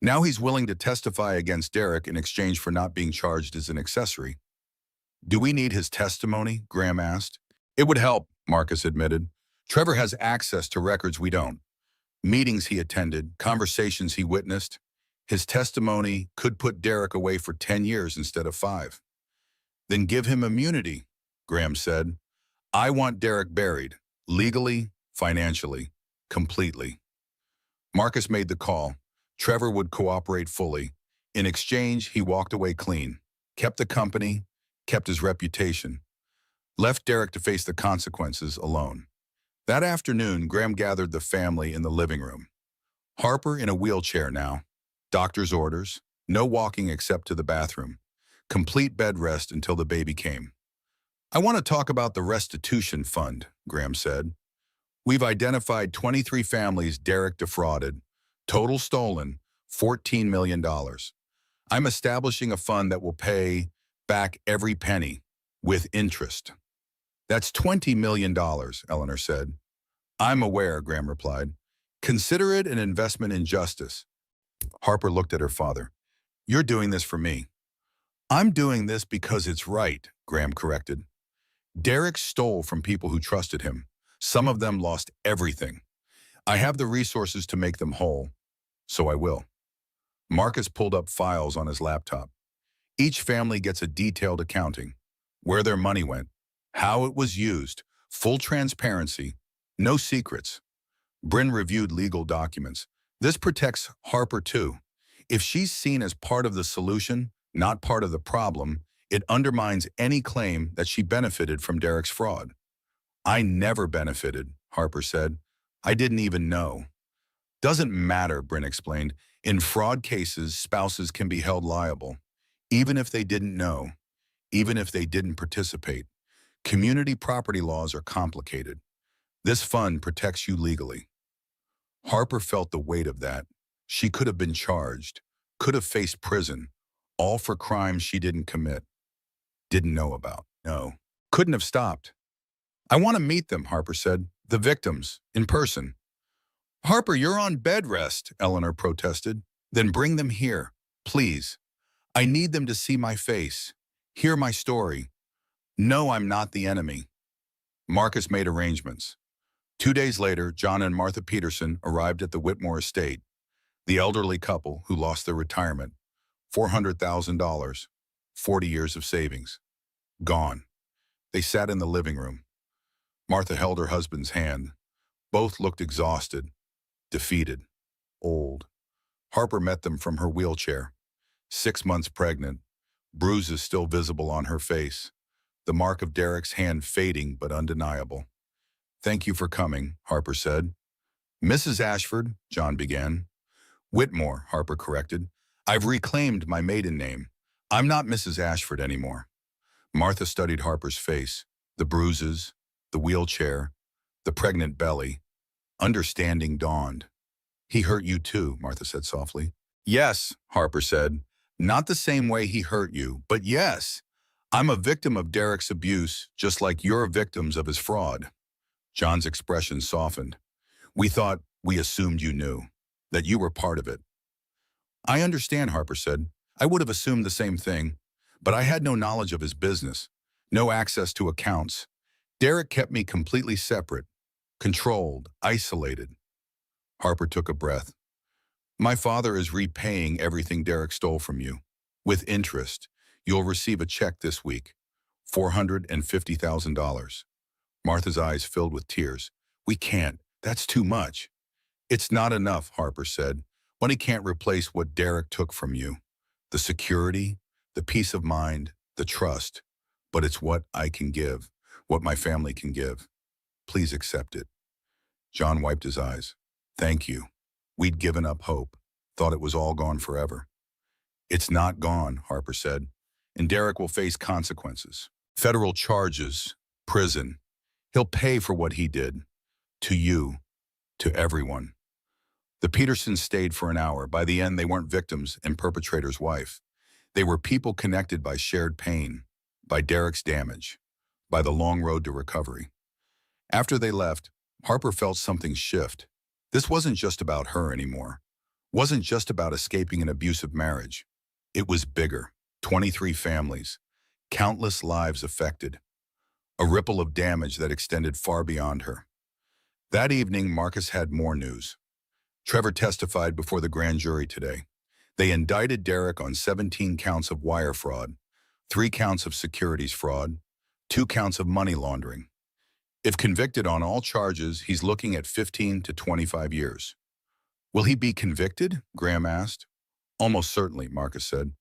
Now he's willing to testify against Derek in exchange for not being charged as an accessory. Do we need his testimony? Graham asked. It would help, Marcus admitted. Trevor has access to records we don't. Meetings he attended, conversations he witnessed. His testimony could put Derek away for 10 years instead of 5. Then give him immunity, Graham said. I want Derek buried, legally, financially, completely. Marcus made the call. Trevor would cooperate fully. In exchange, he walked away clean, kept the company, kept his reputation, left Derek to face the consequences alone. That afternoon, Graham gathered the family in the living room. Harper in a wheelchair now. Doctor's orders. No walking except to the bathroom. Complete bed rest until the baby came. I want to talk about the restitution fund, Graham said. We've identified 23 families Derek defrauded. Total stolen, $14 million. I'm establishing a fund that will pay back every penny, with interest. That's $20 million, Eleanor said. I'm aware, Graham replied. Consider it an investment in justice. Harper looked at her father. You're doing this for me. I'm doing this because it's right, Graham corrected. Derek stole from people who trusted him. Some of them lost everything. I have the resources to make them whole, so I will. Marcus pulled up files on his laptop. Each family gets a detailed accounting, where their money went, how it was used, full transparency, no secrets. Bryn reviewed legal documents. This protects Harper too. If she's seen as part of the solution, not part of the problem, it undermines any claim that she benefited from Derek's fraud. I never benefited, Harper said. I didn't even know. Doesn't matter, Bryn explained. In fraud cases, spouses can be held liable, even if they didn't know, even if they didn't participate. Community property laws are complicated. This fund protects you legally. Harper felt the weight of that. She could have been charged, could have faced prison, all for crimes she didn't commit, didn't know about. No, couldn't have stopped. I want to meet them, Harper said. The victims, in person. Harper, you're on bed rest, Eleanor protested. Then bring them here, please. I need them to see my face, hear my story. No, I'm not the enemy. Marcus made arrangements. 2 days later, John and Martha Peterson arrived at the Whitmore estate. The elderly couple who lost their retirement, $400,000, 40 years of savings. Gone. They sat in the living room. Martha held her husband's hand. Both looked exhausted, defeated, old. Harper met them from her wheelchair. 6 months pregnant, bruises still visible on her face. The mark of Derek's hand fading but undeniable. Thank you for coming, Harper said. Mrs. Ashford, John began. Whitmore, Harper corrected. I've reclaimed my maiden name. I'm not Mrs. Ashford anymore. Martha studied Harper's face, the bruises, the wheelchair, the pregnant belly. Understanding dawned. He hurt you too, Martha said softly. Yes, Harper said. Not the same way he hurt you, but yes. I'm a victim of Derek's abuse, just like you're victims of his fraud. John's expression softened. We assumed you knew, that you were part of it. I understand, Harper said. I would have assumed the same thing, but I had no knowledge of his business, no access to accounts. Derek kept me completely separate, controlled, isolated. Harper took a breath. My father is repaying everything Derek stole from you. With interest, you'll receive a check this week, $450,000. Martha's eyes filled with tears. We can't. That's too much. It's not enough, Harper said. Money can't replace what Derek took from you. The security, the peace of mind, the trust. But it's what I can give, what my family can give. Please accept it. John wiped his eyes. Thank you. We'd given up hope, thought it was all gone forever. It's not gone, Harper said, and Derek will face consequences. Federal charges, prison. He'll pay for what he did. To you, to everyone. The Petersons stayed for an hour. By the end, they weren't victims and perpetrator's wife. They were people connected by shared pain, by Derek's damage, by the long road to recovery. After they left, Harper felt something shift. This wasn't just about her anymore. Wasn't just about escaping an abusive marriage. It was bigger. 23 families, countless lives affected, a ripple of damage that extended far beyond her. That evening, Marcus had more news. Trevor testified before the grand jury today. They indicted Derek on 17 counts of wire fraud, 3 counts of securities fraud, 2 counts of money laundering. If convicted on all charges, he's looking at 15 to 25 years. Will he be convicted? Graham asked. Almost certainly, Marcus said.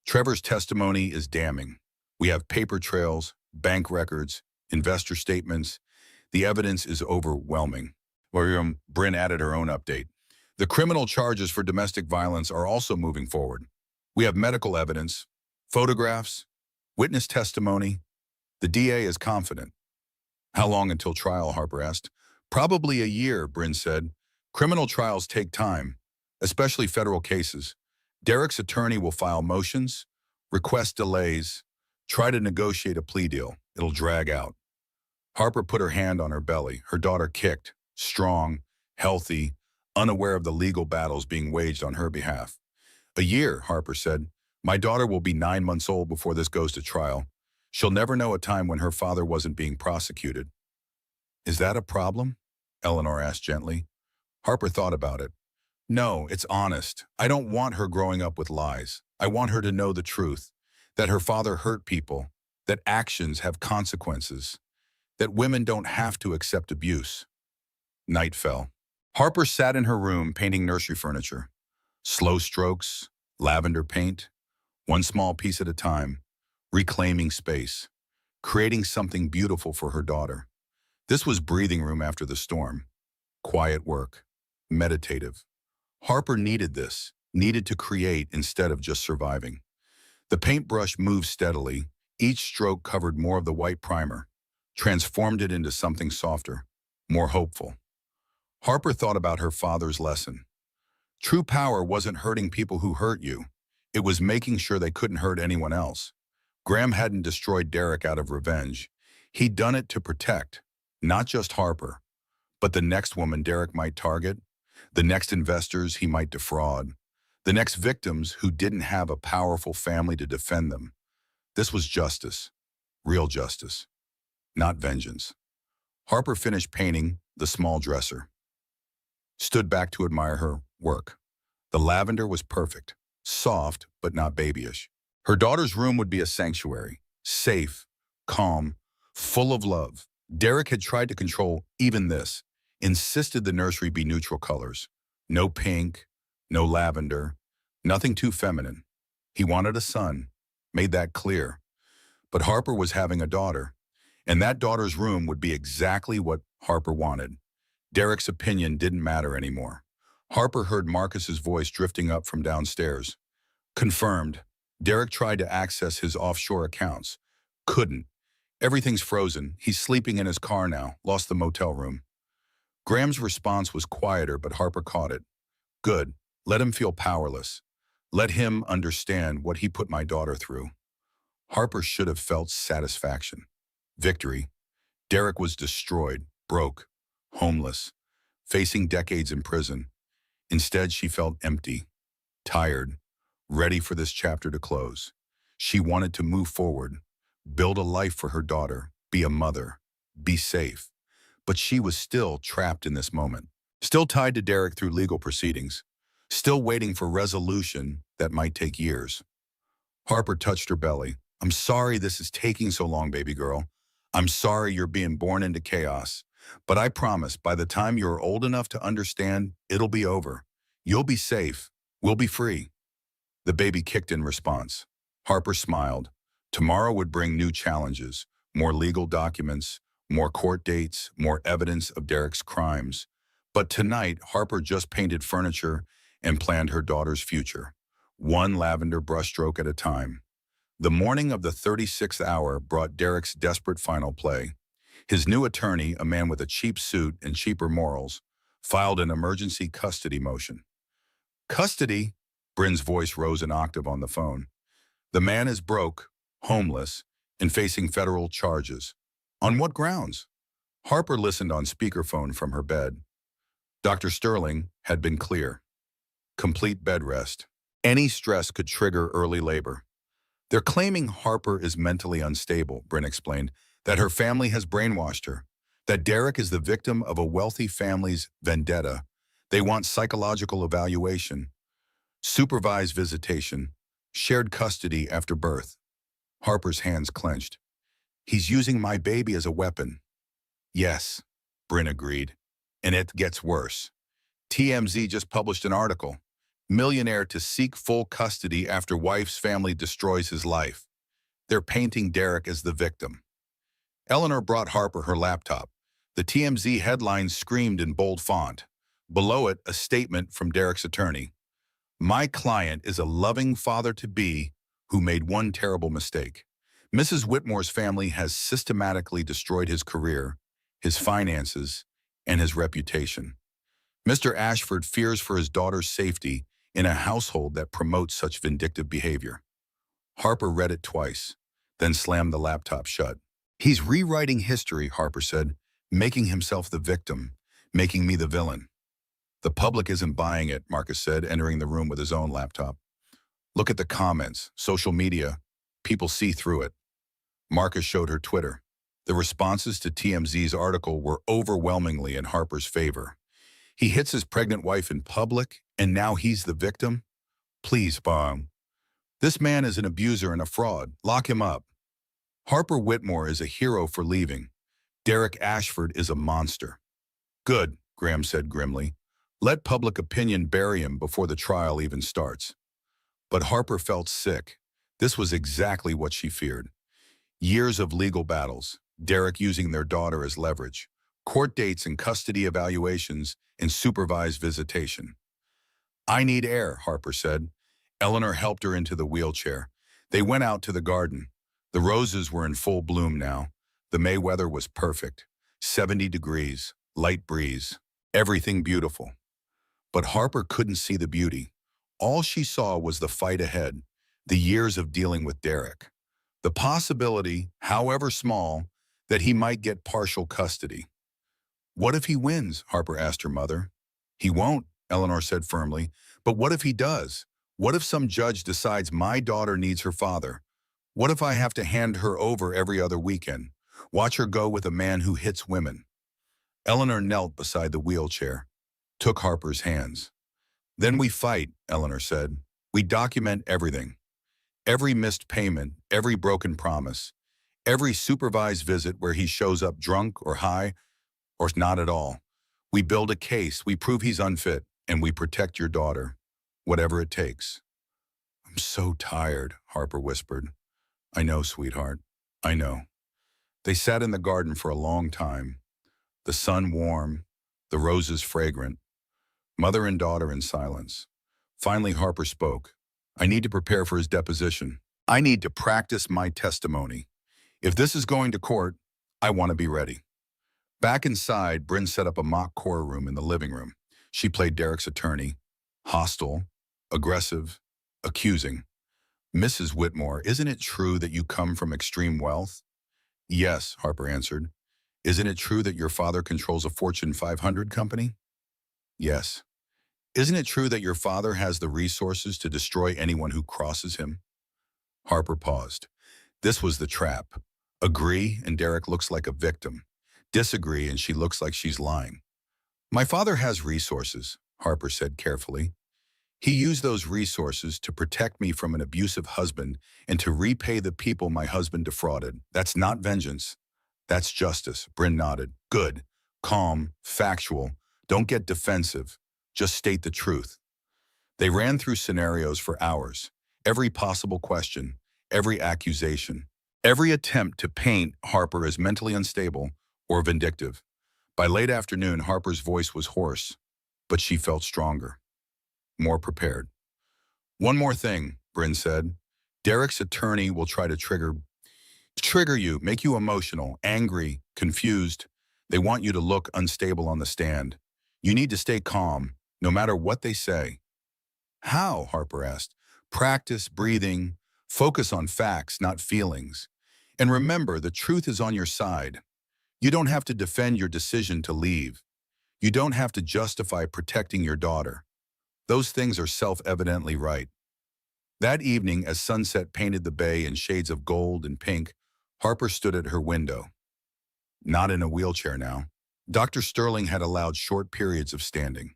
Trevor's testimony is damning. We have paper trails, bank records, investor statements. The evidence is overwhelming. Bryn added her own update. The criminal charges for domestic violence are also moving forward. We have medical evidence, photographs, witness testimony. The DA is confident. How long until trial, Harper asked. Probably a year, Bryn said. Criminal trials take time, especially federal cases. Derek's attorney will file motions, request delays, try to negotiate a plea deal. It'll drag out. Harper put her hand on her belly. Her daughter kicked, strong, healthy, unaware of the legal battles being waged on her behalf. A year, Harper said. My daughter will be 9 months old before this goes to trial. She'll never know a time when her father wasn't being prosecuted. Is that a problem? Eleanor asked gently. Harper thought about it. No, it's honest. I don't want her growing up with lies. I want her to know the truth, that her father hurt people, that actions have consequences, that women don't have to accept abuse. Night fell. Harper sat in her room painting nursery furniture. Slow strokes, lavender paint, one small piece at a time, reclaiming space, creating something beautiful for her daughter. This was breathing room after the storm. Quiet work, meditative. Harper needed this, needed to create instead of just surviving. The paintbrush moved steadily. Each stroke covered more of the white primer, transformed it into something softer, more hopeful. Harper thought about her father's lesson. True power wasn't hurting people who hurt you. It was making sure they couldn't hurt anyone else. Graham hadn't destroyed Derek out of revenge. He'd done it to protect, not just Harper, but the next woman Derek might target, the next investors he might defraud, the next victims who didn't have a powerful family to defend them. This was justice, real justice, not vengeance. Harper finished painting the small dresser, stood back to admire her work. The lavender was perfect, soft but not babyish. Her daughter's room would be a sanctuary, safe, calm, full of love. Derek had tried to control even this, insisted the nursery be neutral colors. No pink, no lavender, nothing too feminine. He wanted a son, made that clear. But Harper was having a daughter, and that daughter's room would be exactly what Harper wanted. Derek's opinion didn't matter anymore. Harper heard Marcus's voice drifting up from downstairs. Confirmed. Derek tried to access his offshore accounts. Couldn't. Everything's frozen. He's sleeping in his car now, lost the motel room. Graham's response was quieter, but Harper caught it. Good. Let him feel powerless. Let him understand what he put my daughter through. Harper should have felt satisfaction. Victory. Derek was destroyed, broke, homeless, facing decades in prison. Instead, she felt empty, tired, ready for this chapter to close. She wanted to move forward, build a life for her daughter, be a mother, be safe. But she was still trapped in this moment, still tied to Derek through legal proceedings, still waiting for resolution that might take years. Harper touched her belly. I'm sorry this is taking so long, baby girl. I'm sorry you're being born into chaos. But I promise, by the time you're old enough to understand, it'll be over. You'll be safe. We'll be free. The baby kicked in response. Harper smiled. Tomorrow would bring new challenges, more legal documents, more court dates, more evidence of Derek's crimes. But tonight, Harper just painted furniture and planned her daughter's future, one lavender brushstroke at a time. The morning of the 36th hour brought Derek's desperate final play. His new attorney, a man with a cheap suit and cheaper morals, filed an emergency custody motion. Custody? Bryn's voice rose an octave on the phone. The man is broke, homeless, and facing federal charges. On what grounds? Harper listened on speakerphone from her bed. Dr. Sterling had been clear. Complete bed rest. Any stress could trigger early labor. They're claiming Harper is mentally unstable, Bryn explained, that her family has brainwashed her, that Derek is the victim of a wealthy family's vendetta. They want psychological evaluation, supervised visitation, shared custody after birth. Harper's hands clenched. He's using my baby as a weapon. Yes, Bryn agreed. And it gets worse. TMZ just published an article. Millionaire to seek full custody after wife's family destroys his life. They're painting Derek as the victim. Eleanor brought Harper her laptop. The TMZ headline screamed in bold font. Below it, a statement from Derek's attorney. My client is a loving father-to-be who made one terrible mistake. Mrs. Whitmore's family has systematically destroyed his career, his finances, and his reputation. Mr. Ashford fears for his daughter's safety in a household that promotes such vindictive behavior. Harper read it twice, then slammed the laptop shut. He's rewriting history, Harper said, making himself the victim, making me the villain. The public isn't buying it, Marcus said, entering the room with his own laptop. Look at the comments, social media. People see through it. Marcus showed her Twitter. The responses to TMZ's article were overwhelmingly in Harper's favor. He hits his pregnant wife in public, and now he's the victim? Please, Bong. This man is an abuser and a fraud. Lock him up. Harper Whitmore is a hero for leaving. Derek Ashford is a monster. Good, Graham said grimly. Let public opinion bury him before the trial even starts. But Harper felt sick. This was exactly what she feared. Years of legal battles, Derek using their daughter as leverage, court dates and custody evaluations and supervised visitation. I need air, Harper said. Eleanor helped her into the wheelchair. They went out to the garden. The roses were in full bloom now. The May weather was perfect. 70 degrees, light breeze, everything beautiful. But Harper couldn't see the beauty. All she saw was the fight ahead, the years of dealing with Derek. The possibility, however small, that he might get partial custody. What if he wins? Harper asked her mother. He won't, Eleanor said firmly. But what if he does? What if some judge decides my daughter needs her father? What if I have to hand her over every other weekend? Watch her go with a man who hits women? Eleanor knelt beside the wheelchair, took Harper's hands. Then we fight, Eleanor said. We document everything. Every missed payment, every broken promise, every supervised visit where he shows up drunk or high or not at all. We build a case, we prove he's unfit, and we protect your daughter, whatever it takes. I'm so tired, Harper whispered. I know, sweetheart. I know. They sat in the garden for a long time. The sun warm, the roses fragrant. Mother and daughter in silence. Finally, Harper spoke. I need to prepare for his deposition. I need to practice my testimony. If this is going to court, I want to be ready. Back inside, Bryn set up a mock courtroom in the living room. She played Derek's attorney. Hostile, aggressive, accusing. Mrs. Whitmore, isn't it true that you come from extreme wealth? Yes, Harper answered. Isn't it true that your father controls a Fortune 500 company? Yes. Isn't it true that your father has the resources to destroy anyone who crosses him? Harper paused. This was the trap. Agree, and Derek looks like a victim. Disagree, and she looks like she's lying. My father has resources, Harper said carefully. He used those resources to protect me from an abusive husband and to repay the people my husband defrauded. That's not vengeance. That's justice. Bryn nodded. Good. Calm. Factual. Don't get defensive. Just state the truth. They ran through scenarios for hours. Every possible question. Every accusation. Every attempt to paint Harper as mentally unstable or vindictive. By late afternoon, Harper's voice was hoarse, but she felt stronger, more prepared. One more thing, Bryn said. Derek's attorney will try to trigger you, make you emotional, angry, confused. They want you to look unstable on the stand. You need to stay calm, no matter what they say. How? Harper asked. Practice breathing, focus on facts, not feelings. And remember, the truth is on your side. You don't have to defend your decision to leave. You don't have to justify protecting your daughter. Those things are self-evidently right. That evening, as sunset painted the bay in shades of gold and pink, Harper stood at her window. Not in a wheelchair now. Dr. Sterling had allowed short periods of standing.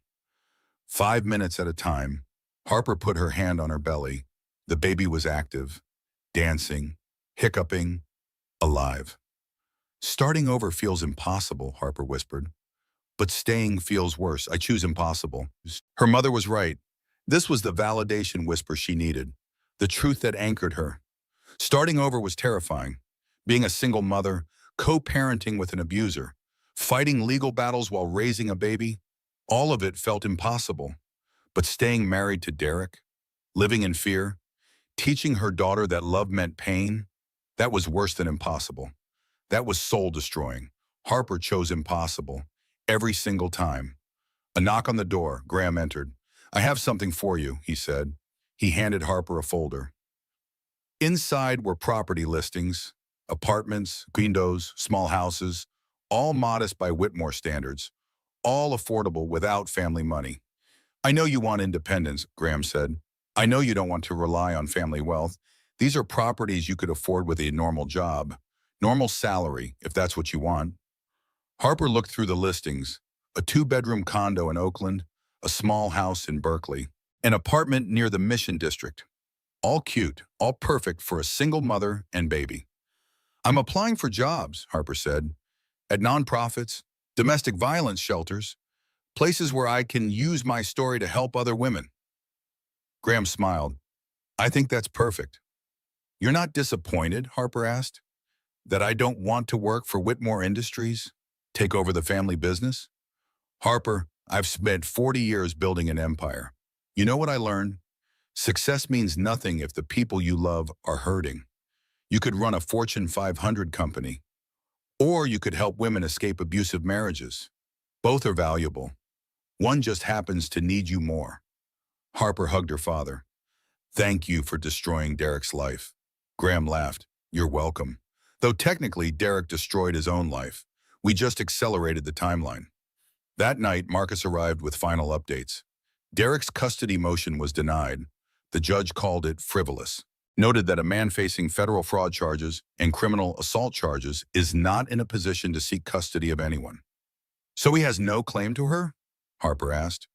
5 minutes at a time, Harper put her hand on her belly. The baby was active, dancing, hiccuping, alive. Starting over feels impossible, Harper whispered. But staying feels worse. I choose impossible. Her mother was right. This was the validation whisper she needed, the truth that anchored her. Starting over was terrifying. Being a single mother, co-parenting with an abuser, fighting legal battles while raising a baby, all of it felt impossible. But staying married to Derek, living in fear, teaching her daughter that love meant pain, that was worse than impossible. That was soul-destroying. Harper chose impossible, every single time. A knock on the door, Graham entered. I have something for you, he said. He handed Harper a folder. Inside were property listings, apartments, condos, small houses, all modest by Whitmore standards, all affordable without family money. I know you want independence, Graham said. I know you don't want to rely on family wealth. These are properties you could afford with a normal job, normal salary, if that's what you want. Harper looked through the listings, a 2-bedroom condo in Oakland, a small house in Berkeley, an apartment near the Mission District. All cute, all perfect for a single mother and baby. I'm applying for jobs, Harper said, at nonprofits, domestic violence shelters, places where I can use my story to help other women. Graham smiled. I think that's perfect. You're not disappointed, Harper asked, that I don't want to work for Whitmore Industries, take over the family business? Harper, I've spent 40 years building an empire. You know what I learned? Success means nothing if the people you love are hurting. You could run a Fortune 500 company, or you could help women escape abusive marriages. Both are valuable. One just happens to need you more. Harper hugged her father. Thank you for destroying Derek's life. Graham laughed. You're welcome. Though technically Derek destroyed his own life. We just accelerated the timeline. That night, Marcus arrived with final updates. Derek's custody motion was denied. The judge called it frivolous. Noted that a man facing federal fraud charges and criminal assault charges is not in a position to seek custody of anyone. So he has no claim to her? Harper asked.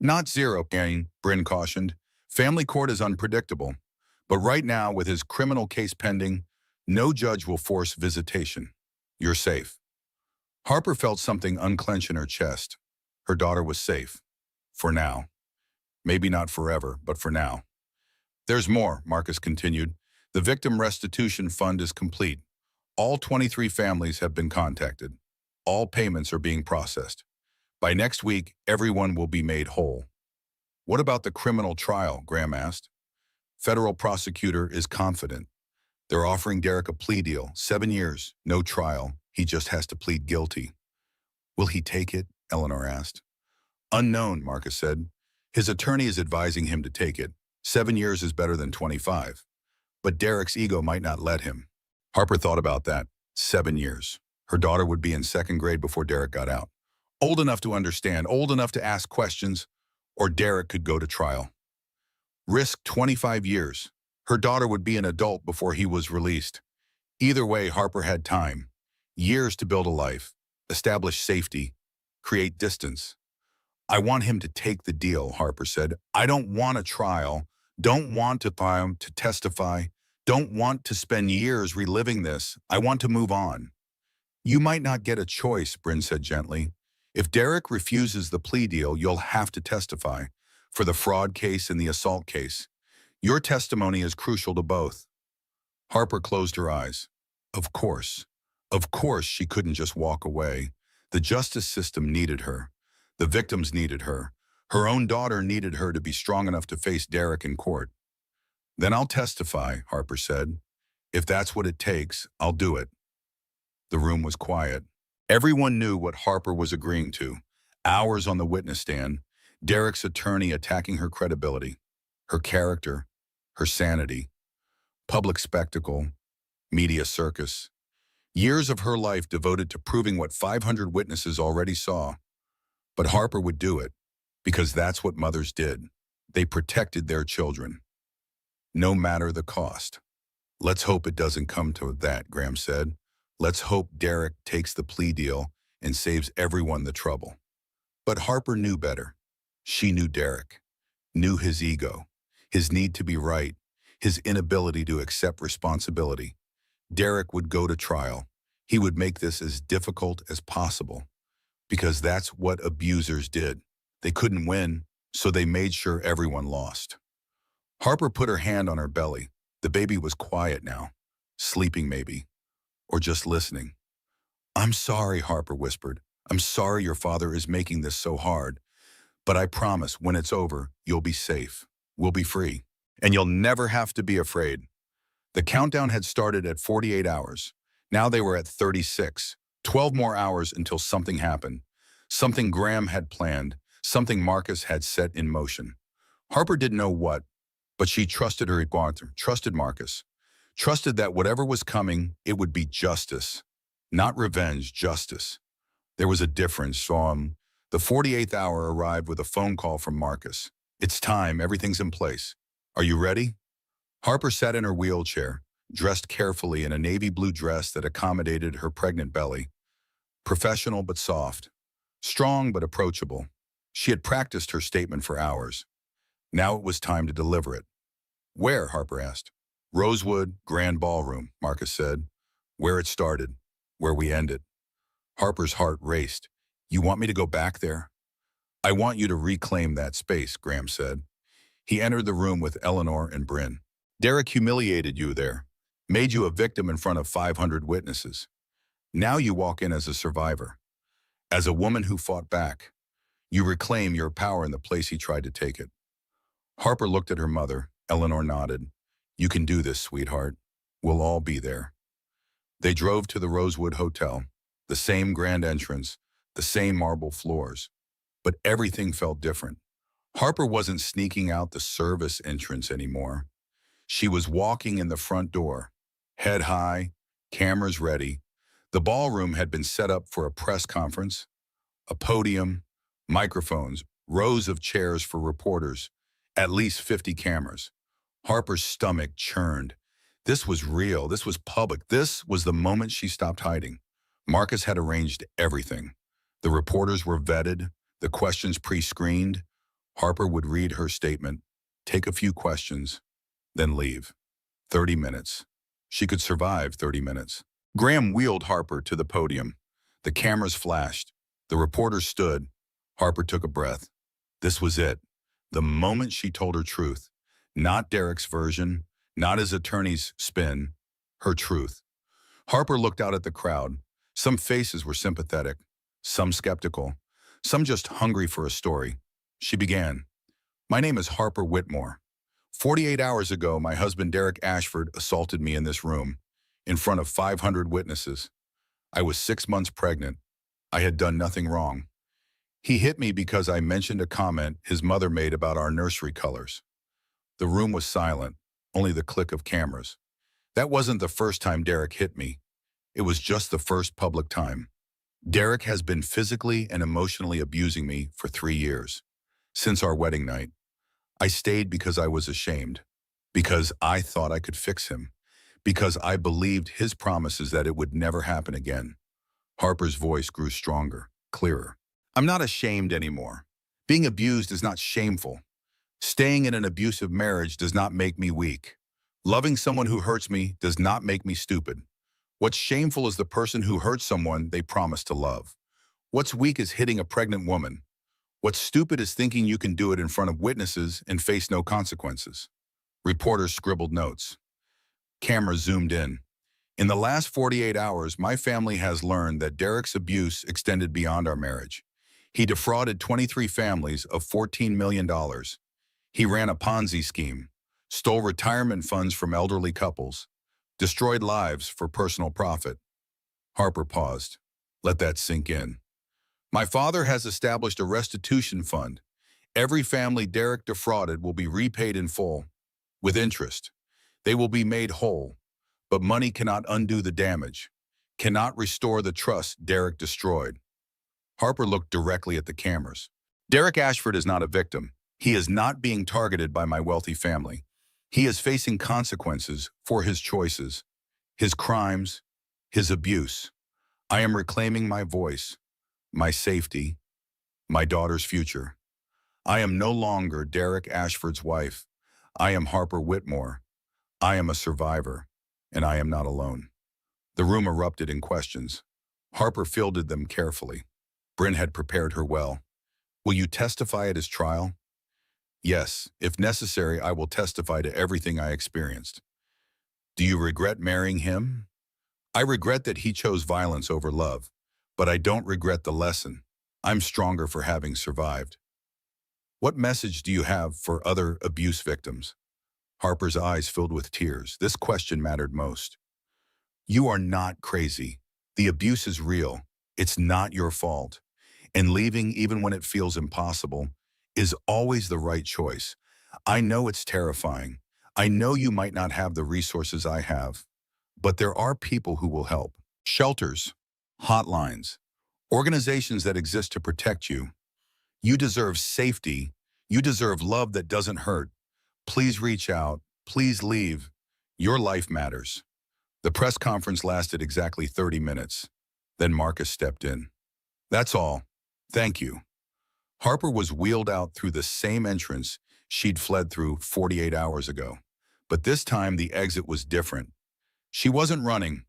Not zero, Bryn cautioned. Family court is unpredictable. But right now, with his criminal case pending, no judge will force visitation. You're safe. Harper felt something unclench in her chest. Her daughter was safe. For now. Maybe not forever, but for now. There's more, Marcus continued. The victim restitution fund is complete. All 23 families have been contacted. All payments are being processed. By next week, everyone will be made whole. What about the criminal trial? Graham asked. Federal prosecutor is confident. They're offering Derek a plea deal, 7 years, no trial. He just has to plead guilty. Will he take it? Eleanor asked. Unknown, Marcus said. His attorney is advising him to take it. 7 years is better than 25. But Derek's ego might not let him. Harper thought about that. 7 years. Her daughter would be in 2nd grade before Derek got out. Old enough to understand, old enough to ask questions, or Derek could go to trial. Risk 25 years. Her daughter would be an adult before he was released. Either way, Harper had time. Years to build a life, establish safety, create distance. I want him to take the deal, Harper said. I don't want a trial, don't want to file him to testify, don't want to spend years reliving this. I want to move on. You might not get a choice, Bryn said gently. If Derek refuses the plea deal, you'll have to testify for the fraud case and the assault case. Your testimony is crucial to both. Harper closed her eyes. Of course. Of course she couldn't just walk away. The justice system needed her. The victims needed her. Her own daughter needed her to be strong enough to face Derek in court. Then I'll testify, Harper said. If that's what it takes, I'll do it. The room was quiet. Everyone knew what Harper was agreeing to. Hours on the witness stand, Derek's attorney attacking her credibility, her character, her sanity, public spectacle, media circus. Years of her life devoted to proving what 500 witnesses already saw. But Harper would do it, because that's what mothers did. They protected their children, no matter the cost. Let's hope it doesn't come to that, Graham said. Let's hope Derek takes the plea deal and saves everyone the trouble. But Harper knew better. She knew Derek, knew his ego, his need to be right, his inability to accept responsibility. Derek would go to trial. He would make this as difficult as possible, because that's what abusers did. They couldn't win, so they made sure everyone lost. Harper put her hand on her belly. The baby was quiet now, sleeping maybe, or just listening. "I'm sorry," Harper whispered. "I'm sorry your father is making this so hard, but I promise when it's over, you'll be safe. We'll be free, and you'll never have to be afraid." The countdown had started at 48 hours. Now they were at 36. 12 more hours until something happened. Something Graham had planned, something Marcus had set in motion. Harper didn't know what, but she trusted her partner, trusted Marcus, trusted that whatever was coming, it would be justice. Not revenge, justice. There was a difference. The 48th hour arrived with a phone call from Marcus. "It's time, everything's in place. Are you ready?" Harper sat in her wheelchair, dressed carefully in a navy blue dress that accommodated her pregnant belly. Professional but soft. Strong but approachable. She had practiced her statement for hours. Now it was time to deliver it. "Where?" Harper asked. "Rosewood, Grand Ballroom," Marcus said. "Where it started, where we ended." Harper's heart raced. "You want me to go back there?" "I want you to reclaim that space," Graham said. He entered the room with Eleanor and Bryn. "Derek humiliated you there, made you a victim in front of 500 witnesses. Now you walk in as a survivor, as a woman who fought back. You reclaim your power in the place he tried to take it." Harper looked at her mother. Eleanor nodded. "You can do this, sweetheart. We'll all be there." They drove to the Rosewood Hotel, the same grand entrance, the same marble floors. But everything felt different. Harper wasn't sneaking out the service entrance anymore. She was walking in the front door, head high, cameras ready. The ballroom had been set up for a press conference, a podium, microphones, rows of chairs for reporters, at least 50 cameras. Harper's stomach churned. This was real. This was public. This was the moment she stopped hiding. Marcus had arranged everything. The reporters were vetted, the questions pre-screened. Harper would read her statement, take a few questions, then leave. 30 minutes. She could survive 30 minutes. Graham wheeled Harper to the podium. The cameras flashed. The reporters stood. Harper took a breath. This was it. The moment she told her truth. Not Derek's version, not his attorney's spin, her truth. Harper looked out at the crowd. Some faces were sympathetic, some skeptical, some just hungry for a story. She began. "My name is Harper Whitmore. 48 hours ago, my husband Derek Ashford assaulted me in this room, in front of 500 witnesses. I was 6 months pregnant. I had done nothing wrong. He hit me because I mentioned a comment his mother made about our nursery colors." The room was silent, only the click of cameras. That wasn't the first time Derek hit me. It was just the first public time. Derek has been physically and emotionally abusing me for 3 years. Since our wedding night. I stayed because I was ashamed. Because I thought I could fix him. Because I believed his promises that it would never happen again. Harper's voice grew stronger, clearer. "I'm not ashamed anymore. Being abused is not shameful. Staying in an abusive marriage does not make me weak. Loving someone who hurts me does not make me stupid. What's shameful is the person who hurts someone they promised to love. What's weak is hitting a pregnant woman. What's stupid is thinking you can do it in front of witnesses and face no consequences." Reporters scribbled notes. Cameras zoomed in. "In the last 48 hours, my family has learned that Derek's abuse extended beyond our marriage. He defrauded 23 families of $14 million. He ran a Ponzi scheme, stole retirement funds from elderly couples, destroyed lives for personal profit." Harper paused. Let that sink in. "My father has established a restitution fund. Every family Derek defrauded will be repaid in full, with interest. They will be made whole, but money cannot undo the damage. cannot restore the trust Derek destroyed. Harper looked directly at the cameras. Derek Ashford is not a victim. He is not being targeted by my wealthy family. He is facing consequences for his choices, his crimes, his abuse. I am reclaiming my voice, my safety, my daughter's future. I am no longer Derek Ashford's wife. I am Harper Whitmore. I am a survivor, and I am not alone. The room erupted in questions. Harper fielded them carefully. Bryn had prepared her well. Will you testify at his trial? Yes, if necessary, I will testify to everything I experienced. Do you regret marrying him? I regret that he chose violence over love, but I don't regret the lesson. I'm stronger for having survived. What message do you have for other abuse victims? Harper's eyes filled with tears. This question mattered most. You are not crazy. The abuse is real. It's not your fault. And leaving, even when it feels impossible, is always the right choice. I know it's terrifying. I know you might not have the resources I have, but there are people who will help. Shelters, hotlines, organizations that exist to protect you. You deserve safety. You deserve love that doesn't hurt. Please reach out. Please leave. Your life matters. The press conference lasted exactly 30 minutes. Then Marcus stepped in. That's all. Thank you. Harper was wheeled out through the same entrance she'd fled through 48 hours ago. But this time the exit was different. She wasn't running.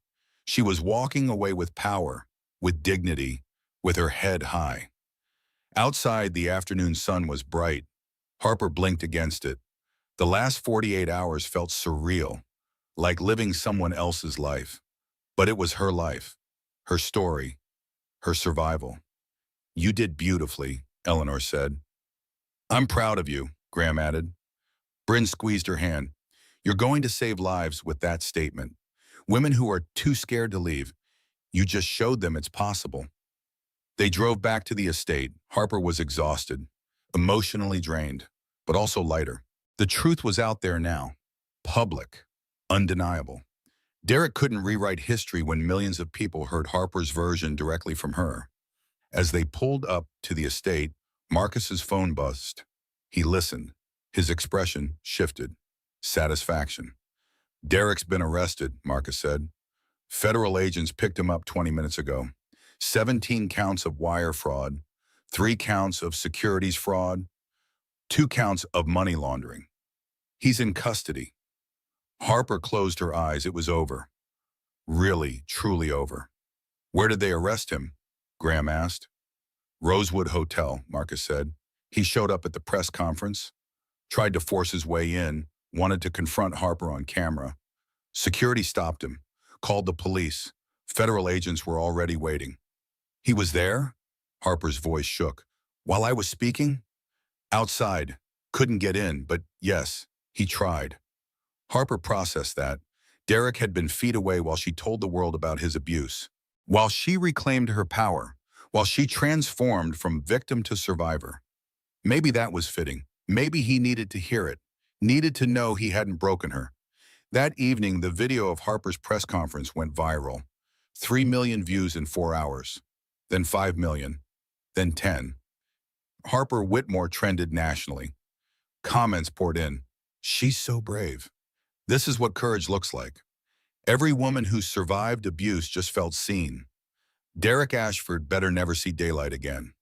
She was walking away with power, with dignity, with her head high. Outside, the afternoon sun was bright. Harper blinked against it. The last 48 hours felt surreal, like living someone else's life. But it was her life, her story, her survival. You did beautifully, Eleanor said. I'm proud of you, Graham added. Bryn squeezed her hand. You're going to save lives with that statement. Women who are too scared to leave. You just showed them it's possible. They drove back to the estate. Harper was exhausted, emotionally drained, but also lighter. The truth was out there now. Public. Undeniable. Derek couldn't rewrite history when millions of people heard Harper's version directly from her. As they pulled up to the estate, Marcus's phone buzzed. He listened. His expression shifted. Satisfaction. Derek's been arrested, Marcus said. Federal agents picked him up 20 minutes ago. 17 counts of wire fraud, 3 counts of securities fraud, 2 counts of money laundering. He's in custody. Harper closed her eyes. It was over. Really, truly over. Where did they arrest him? Graham asked. Rosewood Hotel, Marcus said. He showed up at the press conference, tried to force his way in, wanted to confront Harper on camera. Security stopped him, called the police. Federal agents were already waiting. He was there? Harper's voice shook. While I was speaking? Outside. Couldn't get in, but yes, he tried. Harper processed that. Derek had been feet away while she told the world about his abuse. While she reclaimed her power, while she transformed from victim to survivor. Maybe that was fitting. Maybe he needed to hear it, needed to know he hadn't broken her. That evening, the video of Harper's press conference went viral. 3 million views in 4 hours, then 5 million, then 10. Harper Whitmore trended nationally. Comments poured in. She's so brave. This is what courage looks like. Every woman who survived abuse just felt seen. Derek Ashford better never see daylight again.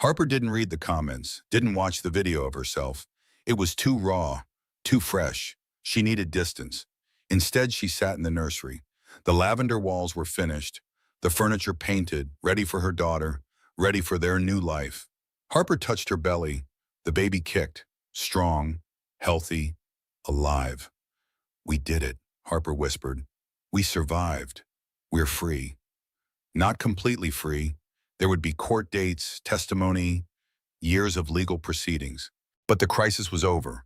Harper didn't read the comments, didn't watch the video of herself. It was too raw, too fresh. She needed distance. Instead, she sat in the nursery. The lavender walls were finished, the furniture painted, ready for her daughter, ready for their new life. Harper touched her belly. The baby kicked, strong, healthy, alive. We did it, Harper whispered. We survived. We're free. Not completely free. There would be court dates, testimony, years of legal proceedings. But the crisis was over.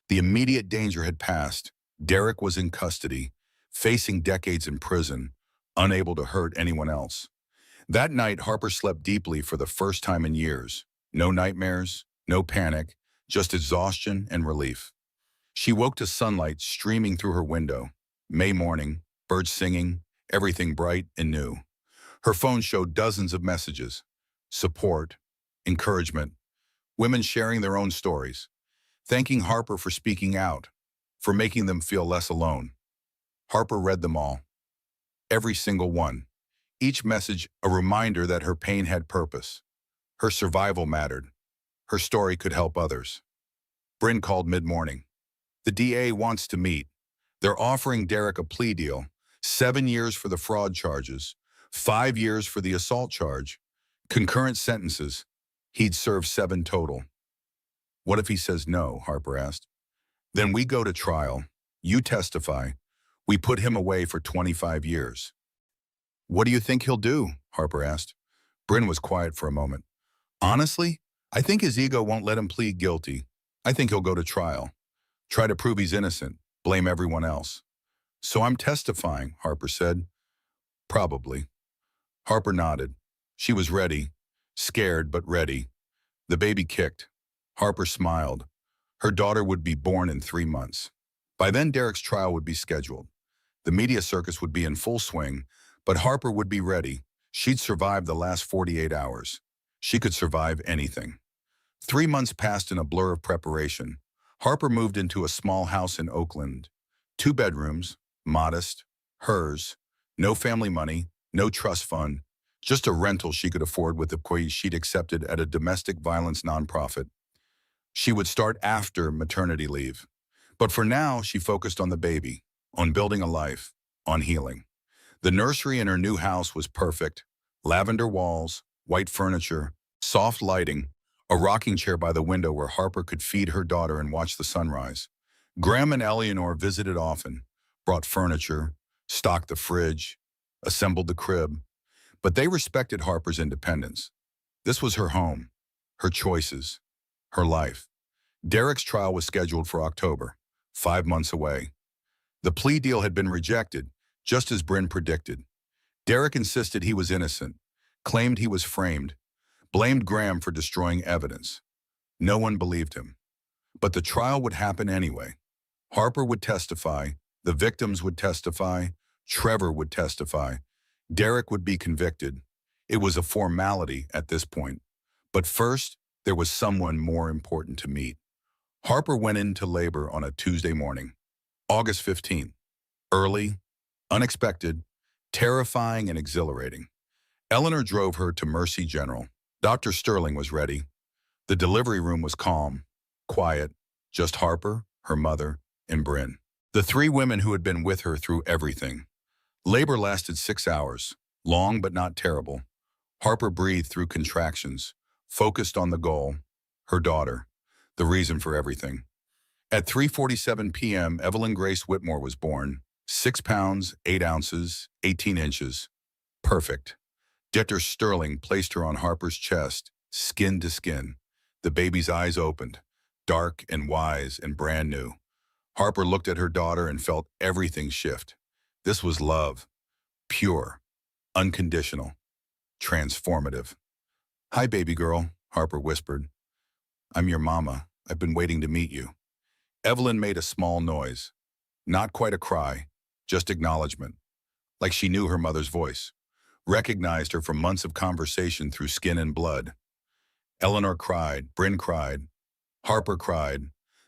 The immediate danger had passed. Derek was in custody, facing decades in prison, unable to hurt anyone else. That night, Harper slept deeply for the first time in years. No nightmares, no panic, just exhaustion and relief. She woke to sunlight streaming through her window. May morning, birds singing, everything bright and new. Her phone showed dozens of messages, support, encouragement, women sharing their own stories, thanking Harper for speaking out, for making them feel less alone. Harper read them all, every single one. Each message a reminder that her pain had purpose. Her survival mattered. Her story could help others. Bryn called mid-morning. The DA wants to meet. They're offering Derek a plea deal, 7 years for the fraud charges, 5 years for the assault charge, concurrent sentences. He'd serve 7 total. What if he says no? Harper asked. Then we go to trial. You testify. We put him away for 25 years. What do you think he'll do? Harper asked. Bryn was quiet for a moment. Honestly, I think his ego won't let him plead guilty. I think he'll go to trial. Try to prove he's innocent. Blame everyone else. So I'm testifying, Harper said. Probably. Harper nodded. She was ready. Scared, but ready. The baby kicked. Harper smiled. Her daughter would be born in 3 months. By then, Derek's trial would be scheduled. The media circus would be in full swing, but Harper would be ready. She'd survived the last 48 hours. She could survive anything. 3 months passed in a blur of preparation. Harper moved into a small house in Oakland. 2 bedrooms, modest, hers, no family money, no trust fund, just a rental she could afford with the employees she'd accepted at a domestic violence nonprofit. She would start after maternity leave. But for now, she focused on the baby, on building a life, on healing. The nursery in her new house was perfect. Lavender walls, white furniture, soft lighting, a rocking chair by the window where Harper could feed her daughter and watch the sunrise. Graham and Eleanor visited often, brought furniture, stocked the fridge, assembled the crib. But they respected Harper's independence. This was her home, her choices, her life. Derek's trial was scheduled for October, 5 months away. The plea deal had been rejected, just as Bryn predicted. Derek insisted he was innocent, claimed he was framed, blamed Graham for destroying evidence. No one believed him. But the trial would happen anyway. Harper would testify, the victims would testify, Trevor would testify, Derek would be convicted. It was a formality at this point. But first, there was someone more important to meet. Harper went into labor on a Tuesday morning, August 15th. Early, unexpected, terrifying and exhilarating. Eleanor drove her to Mercy General. Dr. Sterling was ready. The delivery room was calm, quiet, just Harper, her mother, and Bryn. The 3 women who had been with her through everything. Labor lasted 6 hours, long but not terrible. Harper breathed through contractions, focused on the goal, her daughter, the reason for everything. At 3:47 p.m., Evelyn Grace Whitmore was born, 6 pounds, 8 ounces, 18 inches. Perfect. Dr. Sterling placed her on Harper's chest, skin to skin. The baby's eyes opened, dark and wise and brand new. Harper looked at her daughter and felt everything shift. This was love, pure, unconditional, transformative. Hi, baby girl, Harper whispered. I'm your mama. I've been waiting to meet you. Evelyn made a small noise. Not quite a cry, just acknowledgement. Like she knew her mother's voice, recognized her from months of conversation through skin and blood. Eleanor cried, Bryn cried, Harper cried,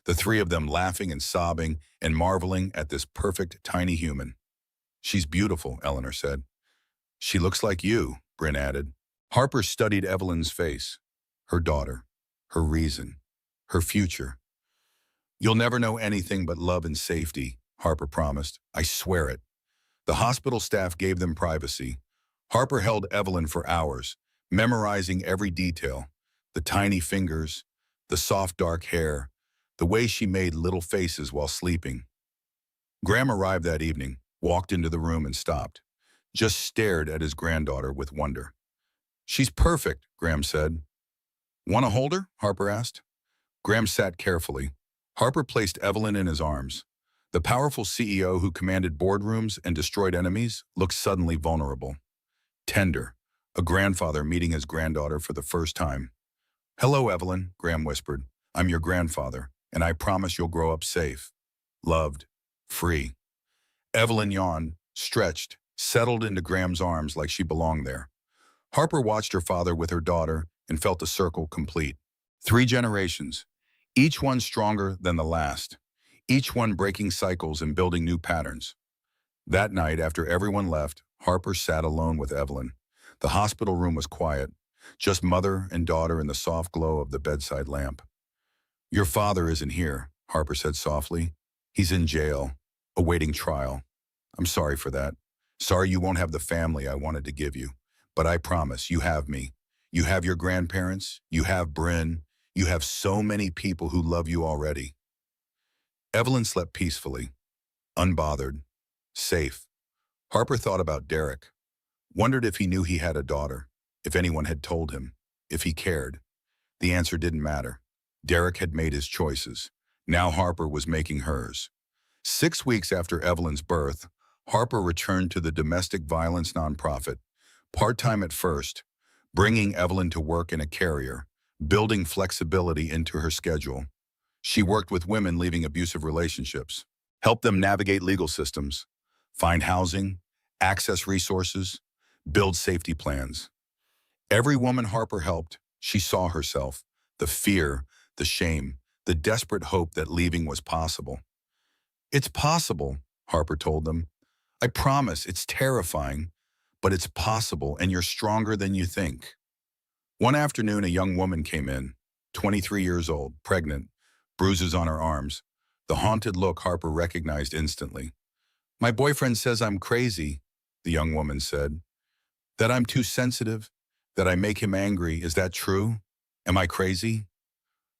the 3 of them laughing and sobbing and marveling at this perfect tiny human. She's beautiful, Eleanor said. She looks like you, Bryn added. Harper studied Evelyn's face, her daughter, her reason, her future. You'll never know anything but love and safety, Harper promised. I swear it. The hospital staff gave them privacy. Harper held Evelyn for hours, memorizing every detail, the tiny fingers, the soft dark hair, the way she made little faces while sleeping. Graham arrived that evening, walked into the room and stopped, just stared at his granddaughter with wonder. She's perfect, Graham said. Want to hold her? Harper asked. Graham sat carefully. Harper placed Evelyn in his arms. The powerful CEO who commanded boardrooms and destroyed enemies looked suddenly vulnerable. Tender, a grandfather meeting his granddaughter for the first time. Hello, Evelyn, Graham whispered. I'm your grandfather, and I promise you'll grow up safe, loved, free. Evelyn yawned, stretched, settled into Graham's arms like she belonged there. Harper watched her father with her daughter and felt the circle complete. 3 generations, each one stronger than the last, each one breaking cycles and building new patterns. That night, after everyone left, Harper sat alone with Evelyn. The hospital room was quiet, just mother and daughter in the soft glow of the bedside lamp. "Your father isn't here," Harper said softly. "He's in jail, awaiting trial. I'm sorry for that. Sorry you won't have the family I wanted to give you. But I promise, you have me. You have your grandparents, you have Bryn, you have so many people who love you already." Evelyn slept peacefully, unbothered, safe. Harper thought about Derek, wondered if he knew he had a daughter, if anyone had told him, if he cared. The answer didn't matter. Derek had made his choices. Now Harper was making hers. 6 weeks after Evelyn's birth, Harper returned to the domestic violence nonprofit, part-time at first, bringing Evelyn to work in a carrier, building flexibility into her schedule. She worked with women leaving abusive relationships, helped them navigate legal systems, find housing, access resources, build safety plans. Every woman Harper helped, she saw herself, the fear, the shame, the desperate hope that leaving was possible. "It's possible," Harper told them. "I promise, it's terrifying, but it's possible and you're stronger than you think." One afternoon, a young woman came in, 23 years old, pregnant, bruises on her arms, the haunted look Harper recognized instantly. "My boyfriend says I'm crazy," the young woman said. "That I'm too sensitive, that I make him angry. Is that true? Am I crazy?"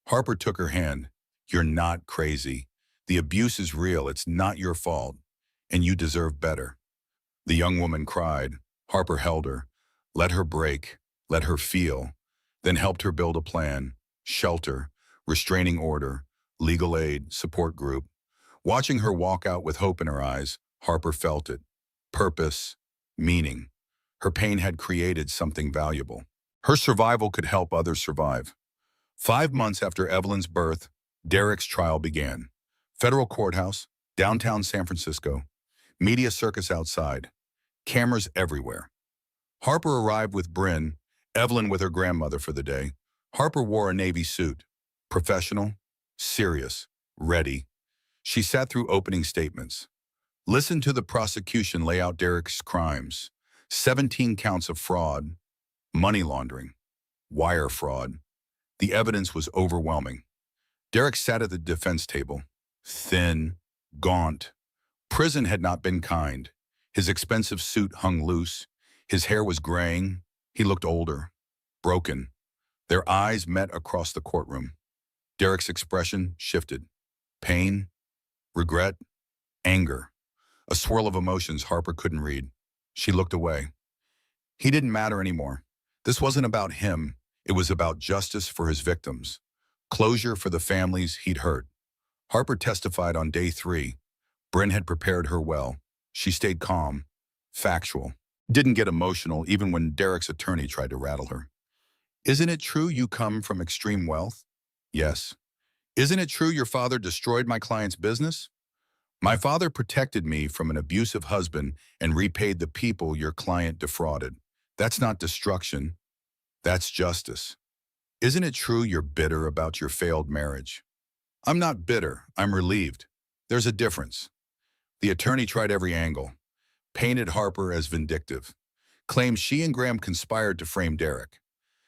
Harper took her hand. "You're not crazy. The abuse is real. It's not your fault. And you deserve better." The young woman cried. Harper held her, let her break, let her feel, then helped her build a plan: shelter, restraining order, legal aid, support group. Watching her walk out with hope in her eyes, Harper felt it. Purpose, meaning. Her pain had created something valuable. Her survival could help others survive. 5 months after Evelyn's birth, Derek's trial began. Federal courthouse, downtown San Francisco. Media circus outside. Cameras everywhere. Harper arrived with Bryn, Evelyn with her grandmother for the day. Harper wore a navy suit. Professional, serious, ready. She sat through opening statements. Listened to the prosecution lay out Derek's crimes. 17 counts of fraud, money laundering, wire fraud. The evidence was overwhelming. Derek sat at the defense table, thin, gaunt. Prison had not been kind. His expensive suit hung loose. His hair was graying. He looked older, broken. Their eyes met across the courtroom. Derek's expression shifted. Pain, regret, anger. A swirl of emotions Harper couldn't read. She looked away. He didn't matter anymore. This wasn't about him. It was about justice for his victims, closure for the families he'd hurt. Harper testified on day 3. Bryn had prepared her well. She stayed calm, factual, didn't get emotional even when Derek's attorney tried to rattle her. "Isn't it true you come from extreme wealth?" "Yes." "Isn't it true your father destroyed my client's business?" "My father protected me from an abusive husband and repaid the people your client defrauded. That's not destruction. That's justice." "Isn't it true you're bitter about your failed marriage?" "I'm not bitter. I'm relieved. There's a difference." The attorney tried every angle, painted Harper as vindictive, claimed she and Graham conspired to frame Derek,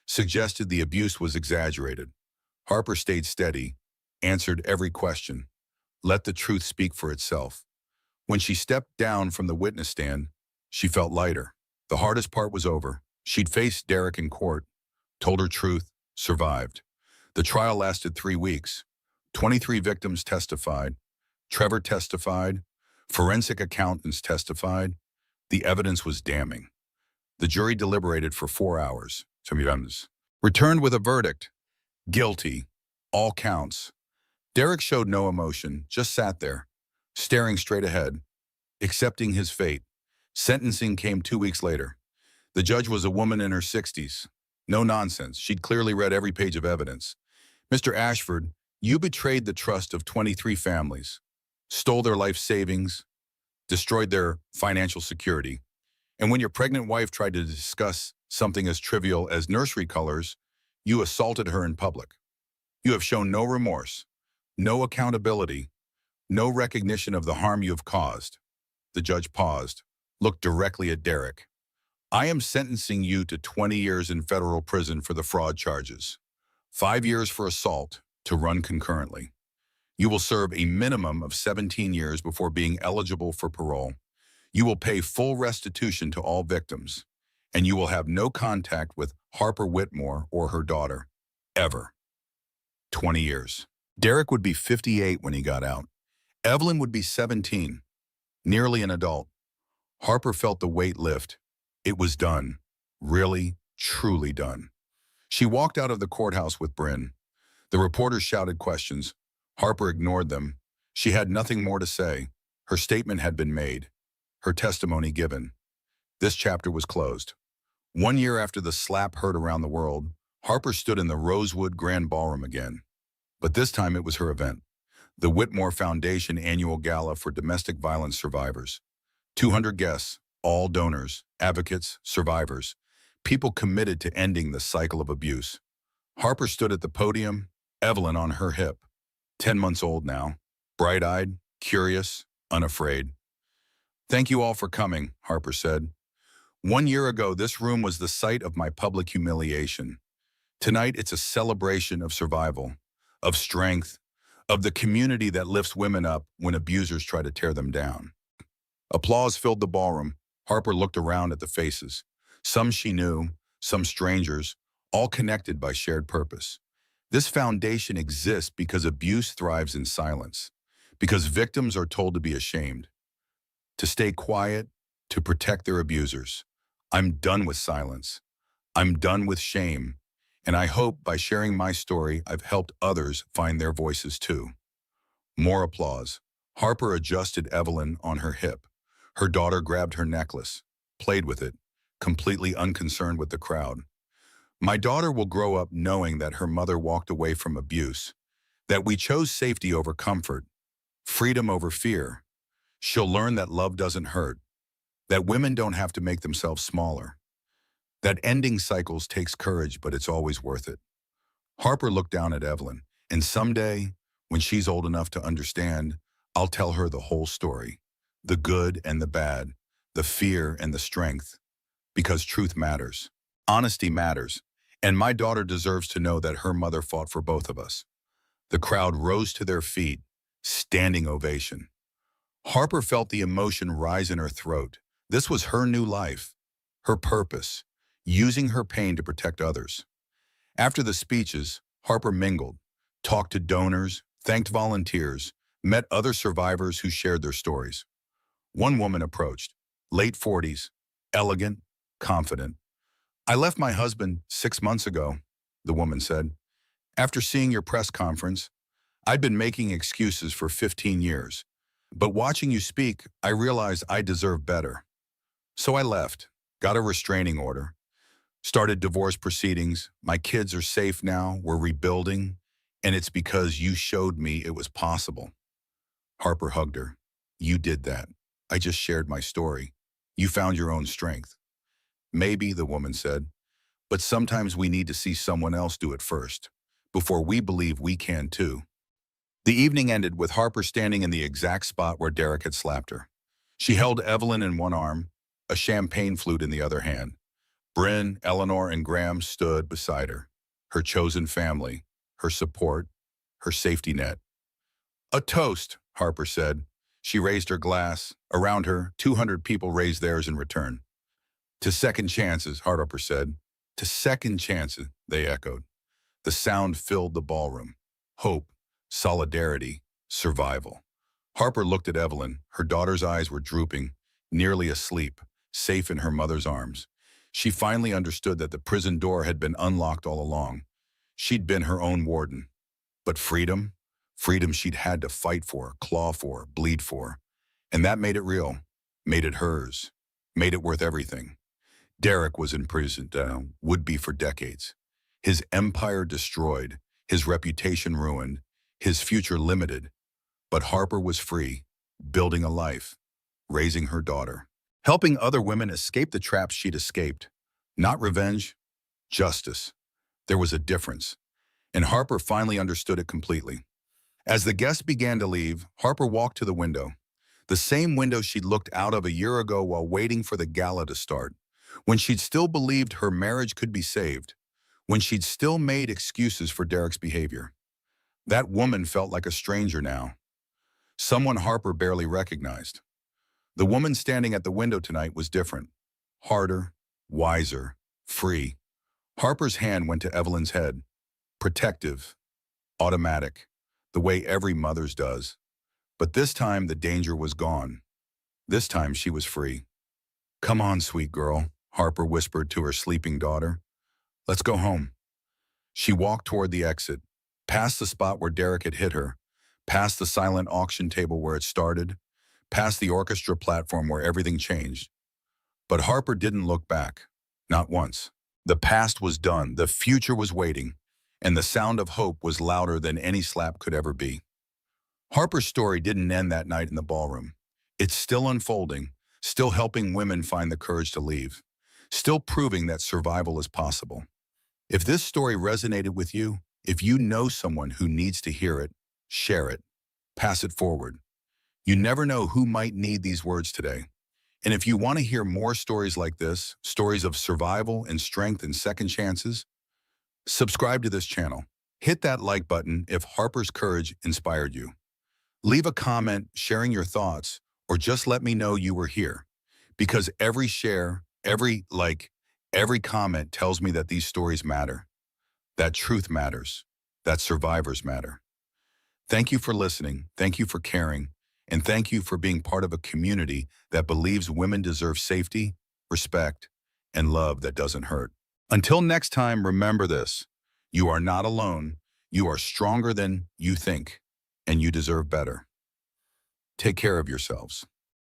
suggested the abuse was exaggerated. Harper stayed steady, answered every question, let the truth speak for itself. When she stepped down from the witness stand, she felt lighter. The hardest part was over. She'd faced Derek in court, told her truth, survived. The trial lasted 3 weeks. 23 victims testified. Trevor testified. Forensic accountants testified. The evidence was damning. The jury deliberated for 4 hours. Returned with a verdict. Guilty. All counts. Derek showed no emotion, just sat there, staring straight ahead, accepting his fate. Sentencing came 2 weeks later. The judge was a woman in her 60s. No nonsense. She'd clearly read every page of evidence. "Mr. Ashford, you betrayed the trust of 23 families, stole their life savings, destroyed their financial security. And when your pregnant wife tried to discuss something as trivial as nursery colors, you assaulted her in public. You have shown no remorse, no accountability, no recognition of the harm you have caused. The judge paused, looked directly at Derek. I am sentencing you to 20 years in federal prison for the fraud charges, 5 years for assault to run concurrently. You will serve a minimum of 17 years before being eligible for parole. You will pay full restitution to all victims, and you will have no contact with Harper Whitmore or her daughter, ever. 20 years. Derek would be 58 when he got out. Evelyn would be 17, nearly an adult. Harper felt the weight lift. It was done. Really, truly done. She walked out of the courthouse with Bryn. The reporters shouted questions. Harper ignored them. She had nothing more to say. Her statement had been made. Her testimony given. This chapter was closed. 1 year after the slap heard around the world, Harper stood in the Rosewood Grand Ballroom again. But this time it was her event. The Whitmore Foundation Annual Gala for Domestic Violence Survivors. 200 guests, all donors, advocates, survivors, people committed to ending the cycle of abuse. Harper stood at the podium, Evelyn on her hip. 10 months old now, bright-eyed, curious, unafraid. Thank you all for coming, Harper said. 1 year ago, this room was the site of my public humiliation. Tonight, it's a celebration of survival, of strength, of the community that lifts women up when abusers try to tear them down. Applause filled the ballroom. Harper looked around at the faces. Some she knew, some strangers, all connected by shared purpose. This foundation exists because abuse thrives in silence, because victims are told to be ashamed, to stay quiet, to protect their abusers. I'm done with silence. I'm done with shame. And I hope by sharing my story, I've helped others find their voices too. More applause. Harper adjusted Evelyn on her hip. Her daughter grabbed her necklace, played with it, completely unconcerned with the crowd. My daughter will grow up knowing that her mother walked away from abuse, that we chose safety over comfort, freedom over fear. She'll learn that love doesn't hurt, that women don't have to make themselves smaller, that ending cycles takes courage, but it's always worth it. Harper looked down at Evelyn, and someday, when she's old enough to understand, I'll tell her the whole story, the good and the bad, the fear and the strength, because truth matters, honesty matters, and my daughter deserves to know that her mother fought for both of us. The crowd rose to their feet, standing ovation. Harper felt the emotion rise in her throat. This was her new life, her purpose, using her pain to protect others. After the speeches, Harper mingled, talked to donors, thanked volunteers, met other survivors who shared their stories. One woman approached, late 40s, elegant, confident. I left my husband 6 months ago, the woman said. After seeing your press conference, I'd been making excuses for 15 years. But watching you speak, I realized I deserve better. So I left, got a restraining order, started divorce proceedings. My kids are safe now, we're rebuilding, and it's because you showed me it was possible. Harper hugged her. You did that. I just shared my story. You found your own strength. Maybe, the woman said, but sometimes we need to see someone else do it first, before we believe we can too. The evening ended with Harper standing in the exact spot where Derek had slapped her. She held Evelyn in one arm, a champagne flute in the other hand. Bryn, Eleanor, and Graham stood beside her chosen family, her support, her safety net. A toast, Harper said. She raised her glass. Around her, 200 people raised theirs in return. To second chances, Harper said. To second chances, they echoed. The sound filled the ballroom. Hope, solidarity, survival. Harper looked at Evelyn. Her daughter's eyes were drooping, nearly asleep, safe in her mother's arms. She finally understood that the prison door had been unlocked all along. She'd been her own warden. But freedom? Freedom she'd had to fight for, claw for, bleed for. And that made it real, made it hers, made it worth everything. Derek was in prison now, would be for decades. His empire destroyed, his reputation ruined, his future limited. But Harper was free, building a life, raising her daughter. helping other women escape the traps she'd escaped. Not revenge, justice. There was a difference, and Harper finally understood it completely. As the guests began to leave, Harper walked to the window, the same window she'd looked out of a year ago while waiting for the gala to start, when she'd still believed her marriage could be saved, when she'd still made excuses for Derek's behavior. That woman felt like a stranger now, someone Harper barely recognized. The woman standing at the window tonight was different, harder, wiser, free. Harper's hand went to Evelyn's head, protective, automatic, the way every mother's does. But this time the danger was gone. This time she was free. "Come on, sweet girl," Harper whispered to her sleeping daughter. "Let's go home." She walked toward the exit, past the spot where Derek had hit her, past the silent auction table where it started, past the orchestra platform where everything changed. But Harper didn't look back, not once. The past was done, the future was waiting, and the sound of hope was louder than any slap could ever be. Harper's story didn't end that night in the ballroom. It's still unfolding, still helping women find the courage to leave, still proving that survival is possible. If this story resonated with you, if you know someone who needs to hear it, share it, pass it forward. You never know who might need these words today. And if you want to hear more stories like this, stories of survival and strength and second chances, subscribe to this channel. Hit that like button if Harper's courage inspired you. Leave a comment sharing your thoughts, or just let me know you were here. Because every share, every like, every comment tells me that these stories matter, that truth matters, that survivors matter. Thank you for listening, thank you for caring, and thank you for being part of a community that believes women deserve safety, respect, and love that doesn't hurt. Until next time, remember this: you are not alone, you are stronger than you think, and you deserve better. Take care of yourselves.